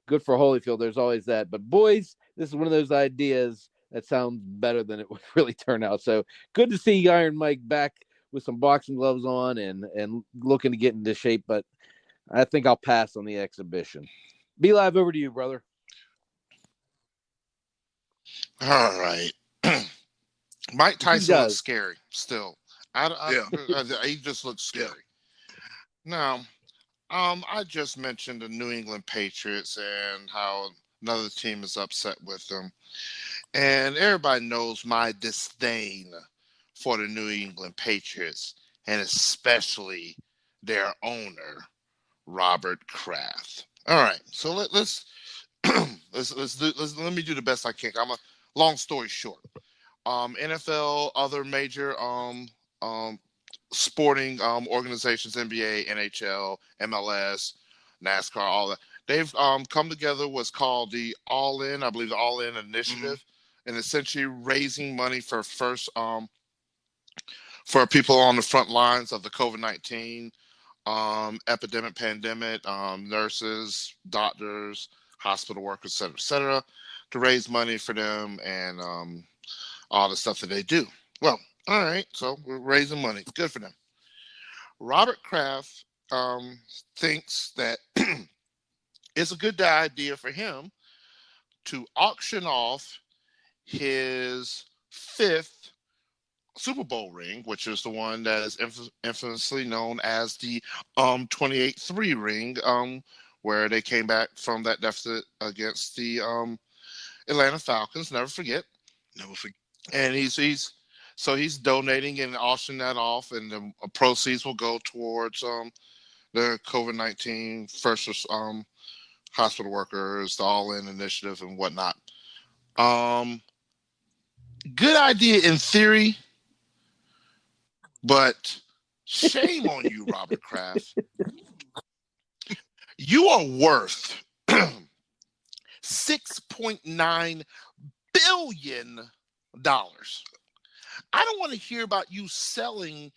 good for Holyfield. There's always that. But boys, this is one of those ideas that sounds better than it would really turn out. So good to see Iron Mike back with some boxing gloves on and looking to get into shape. But I think I'll pass on the exhibition. Be Live, over to you, brother. All right. Mike Tyson looks scary still. He just looks scary. Yeah. Now, I just mentioned the New England Patriots and how another team is upset with them. And everybody knows my disdain for the New England Patriots, and especially their owner, Robert Kraft. All right, so let me do the best I can. Long story short. NFL, other major sporting organizations, NBA, NHL, MLS, NASCAR, all that. They've come together what's called the All In, I believe the All In Initiative, and essentially raising money for for people on the front lines of the COVID-19 epidemic, pandemic, nurses, doctors, hospital workers, et cetera, to raise money for them and all the stuff that they do. Well, all right, so we're raising money. Good for them. Robert Kraft thinks that it's a good idea for him to auction off his 5th Super Bowl ring, which is the one that is infamously known as the 28-3 ring, where they came back from that deficit against the Atlanta Falcons. Never forget. And he's donating and auctioning that off, and the proceeds will go towards the COVID-19 first hospital workers, the All In Initiative, and whatnot. Good idea in theory, but shame on you, Robert Kraft. You are worth $6.9 billion. I don't want to hear about you selling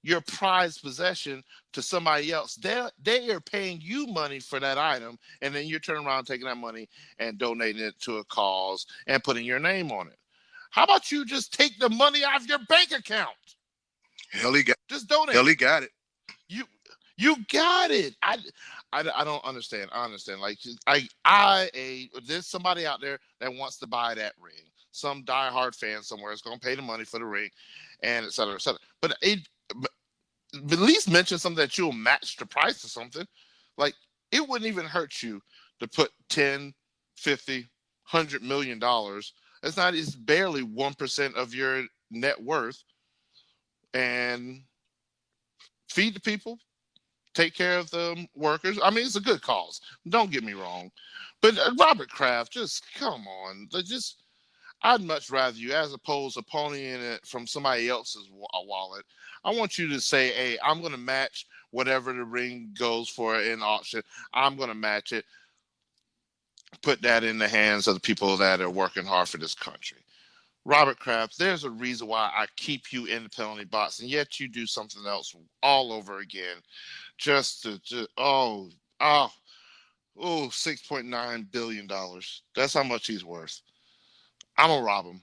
your prized possession to somebody else. They are paying you money for that item, and then you're turning around taking that money and donating it to a cause and putting your name on it. How about you just take the money out of your bank account? Just donate. Hell, he got it. You got it. I don't understand. I understand. Like there's somebody out there that wants to buy that ring. Some diehard fan somewhere is going to pay the money for the ring, and et cetera, et cetera. But at least mention something that you'll match the price or something. Like, it wouldn't even hurt you to put 10, 50, $100 million. It's barely 1% of your net worth. And feed the people, take care of the workers. I mean, it's a good cause. Don't get me wrong. But Robert Kraft, just come on. I'd much rather you, as opposed to ponying it from somebody else's wallet. I want you to say, hey, I'm going to match whatever the ring goes for in auction. I'm going to match it. Put that in the hands of the people that are working hard for this country. Robert Kraft, there's a reason why I keep you in the penalty box, and yet you do something else all over again. $6.9 billion. That's how much he's worth. I'm going to rob him.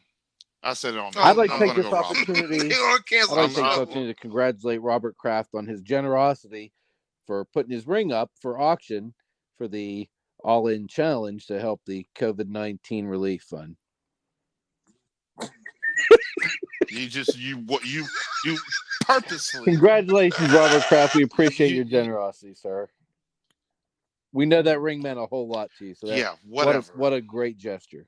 I said it on there. I'd like to I'm take gonna this go rob him. opportunity. I'd like to take this opportunity to congratulate Robert Kraft on his generosity for putting his ring up for auction for the All-In Challenge to help the COVID-19 Relief Fund. You purposely. Congratulations, Robert Kraft. We appreciate your generosity, sir. We know that ring meant a whole lot to you. So whatever. What a great gesture.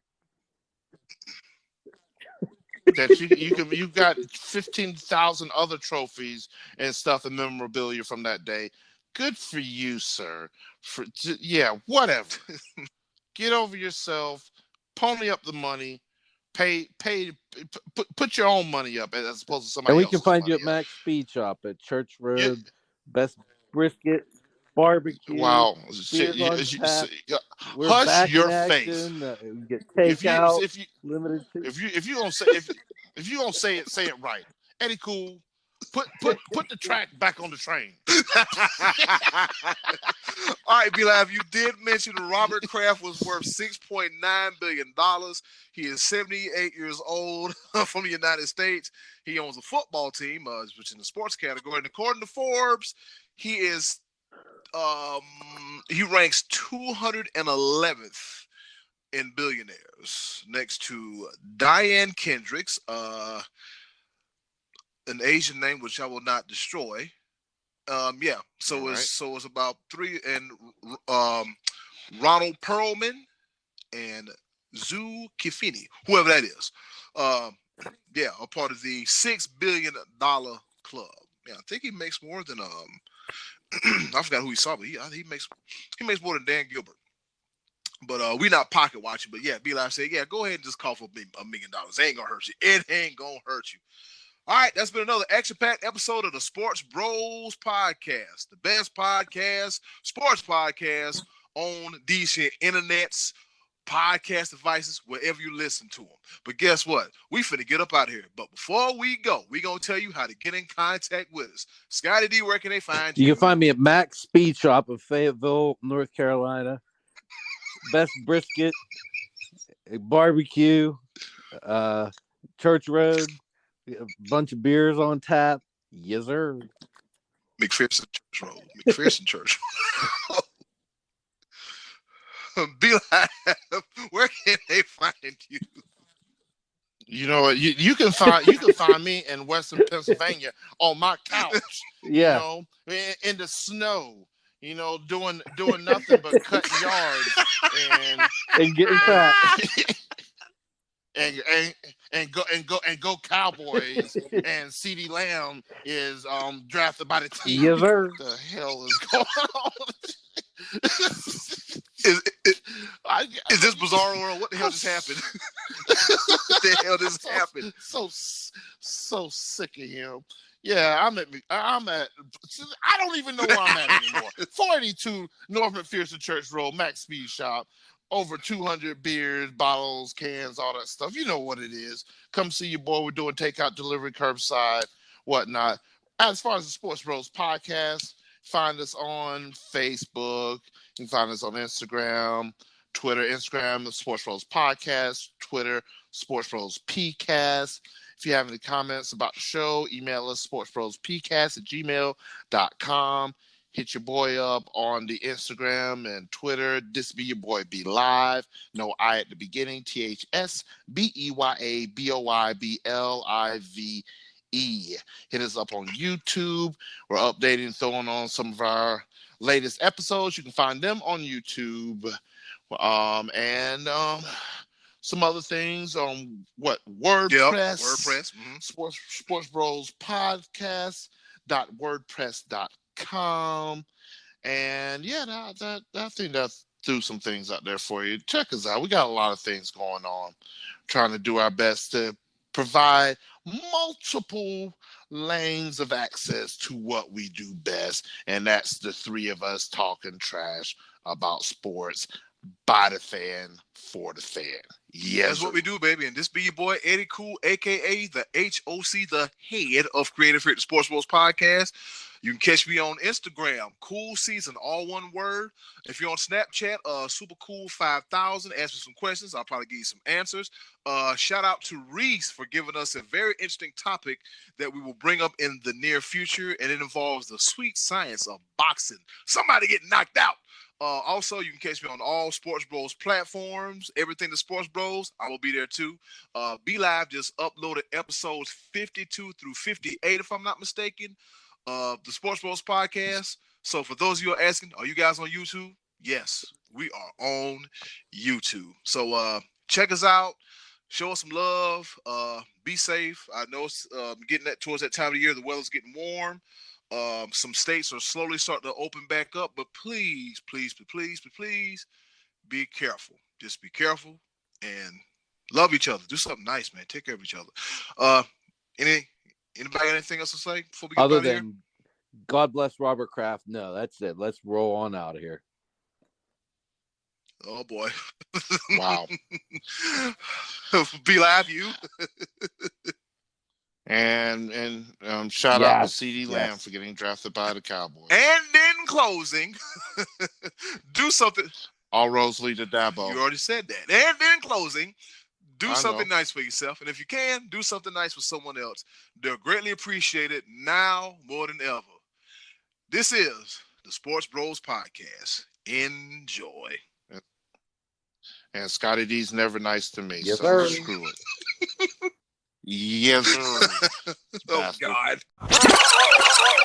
That you've got 15,000 other trophies and stuff and memorabilia from that day. Good for you, sir. Whatever. Get over yourself. Pony up the money. Put your own money up as opposed to somebody else's. And we can find you at Mac's Speed Shop at Church Road. Best brisket, barbecue. Wow. We're Hush back your in face. We get takeout. Limited. If you gonna say it, say it right. Eddy Kool, put the track back on the train. All right, B-Live, you did mention Robert Kraft was worth $6.9 billion. He is 78 years old from the United States. He owns a football team, which is in the sports category. And according to Forbes, he is he ranks 211th in billionaires, next to Diane Kendricks, an Asian name which I will not destroy. It's about three, and Ronald Perlman and Zhu Kifini, whoever that is. A part of the $6 billion club. Yeah, I think he makes more than I forgot who he saw, but he makes more than Dan Gilbert. But we not pocket watching. But yeah, B-Live said, go ahead and just call for $1 million. It ain't gonna hurt you. It ain't gonna hurt you. All right, that's been another action-packed episode of the Sports Bros Podcast, the best podcast, sports podcast on these internets, podcast devices, wherever you listen to them. But guess what? We finna get up out of here. But before we go, we gonna tell you how to get in contact with us. Scottie D, where can they find you? You can find me at Mac's Speed Shop of Fayetteville, North Carolina. Best brisket, barbecue, Church Road. A bunch of beers on tap. Yes, sir. McPherson Church Road. McPherson Church. B-Live, where can they find you? You know what? You can find me in Western Pennsylvania on my couch. Yeah. In the snow. Doing nothing but cutting yards and getting fat. And go Cowboys. And CeeDee Lamb is drafted by the team. Yes, sir. What the hell is going on? Is this bizarre world? What the hell just happened? What the hell just happened? So sick of him. Yeah, I'm at. I don't even know where I'm at anymore. 482 North McPherson Church Road, Mac's Speed Shop. Over 200 beers, bottles, cans, all that stuff. You know what it is. Come see your boy. We're doing takeout, delivery, curbside, whatnot. As far as the Sports Bros Podcast, find us on Facebook. You can find us on Instagram, Twitter. Instagram, the Sports Bros Podcast. Twitter, Sports Bros PCast. If you have any comments about the show, email us sportsbrospcast@gmail.com. Hit your boy up on the Instagram and Twitter. This be your boy B Live. No I at the beginning. THSBEYABOYBLIVE. Hit us up on YouTube. We're updating, throwing on some of our latest episodes. You can find them on YouTube. And some other things on WordPress. Yep, WordPress. Mm-hmm. Sports Bros Podcast.wordpress.com. And I think that threw some things out there for you. Check us out. We got a lot of things going on. trying to do our best to provide multiple lanes of access to what we do best, and that's the three of us talking trash about sports by the fan, for the fan. Yes, that's what we do, baby. And this be your boy Eddy Kool, aka the HOC, the head of Creative here at the SportsBros Podcast. You can catch me on Instagram, Cool Season, all one word. If you're on Snapchat, Super Cool 5000. Ask me some questions. I'll probably give you some answers. Shout out to Reese for giving us a very interesting topic that we will bring up in the near future, and it involves the sweet science of boxing. Somebody getting knocked out. Also, you can catch me on all Sports Bros platforms. Everything the Sports Bros, I will be there too. Be Live just uploaded episodes 52 through 58, if I'm not mistaken, the Sports Bros Podcast. So for those of you who are asking, are you guys on YouTube? Yes, we are on YouTube. So check us out. Show us some love. Be safe. I know it's getting that towards that time of the year. The weather's getting warm. Some states are slowly starting to open back up, but please, please, please, please be careful. Just be careful and love each other. Do something nice, man. Take care of each other. Anybody got anything else to say before we get Other out of here? than God bless Robert Kraft. No, that's it. Let's roll on out of here. Oh boy. wow. Be Live, you. And shout out to CD Lamb Yes. for getting drafted by the Cowboys. And in closing, do something. All roads lead to Dabo. You already said that. And in closing, do I something know. nice for yourself. And if you can, do something nice for someone else. They're greatly appreciated now more than ever. This is the Sports Bros Podcast. Enjoy. And Scottie D's never nice to me, Yes, so sir. screw it. Yes, sir. Oh, Bastard. God.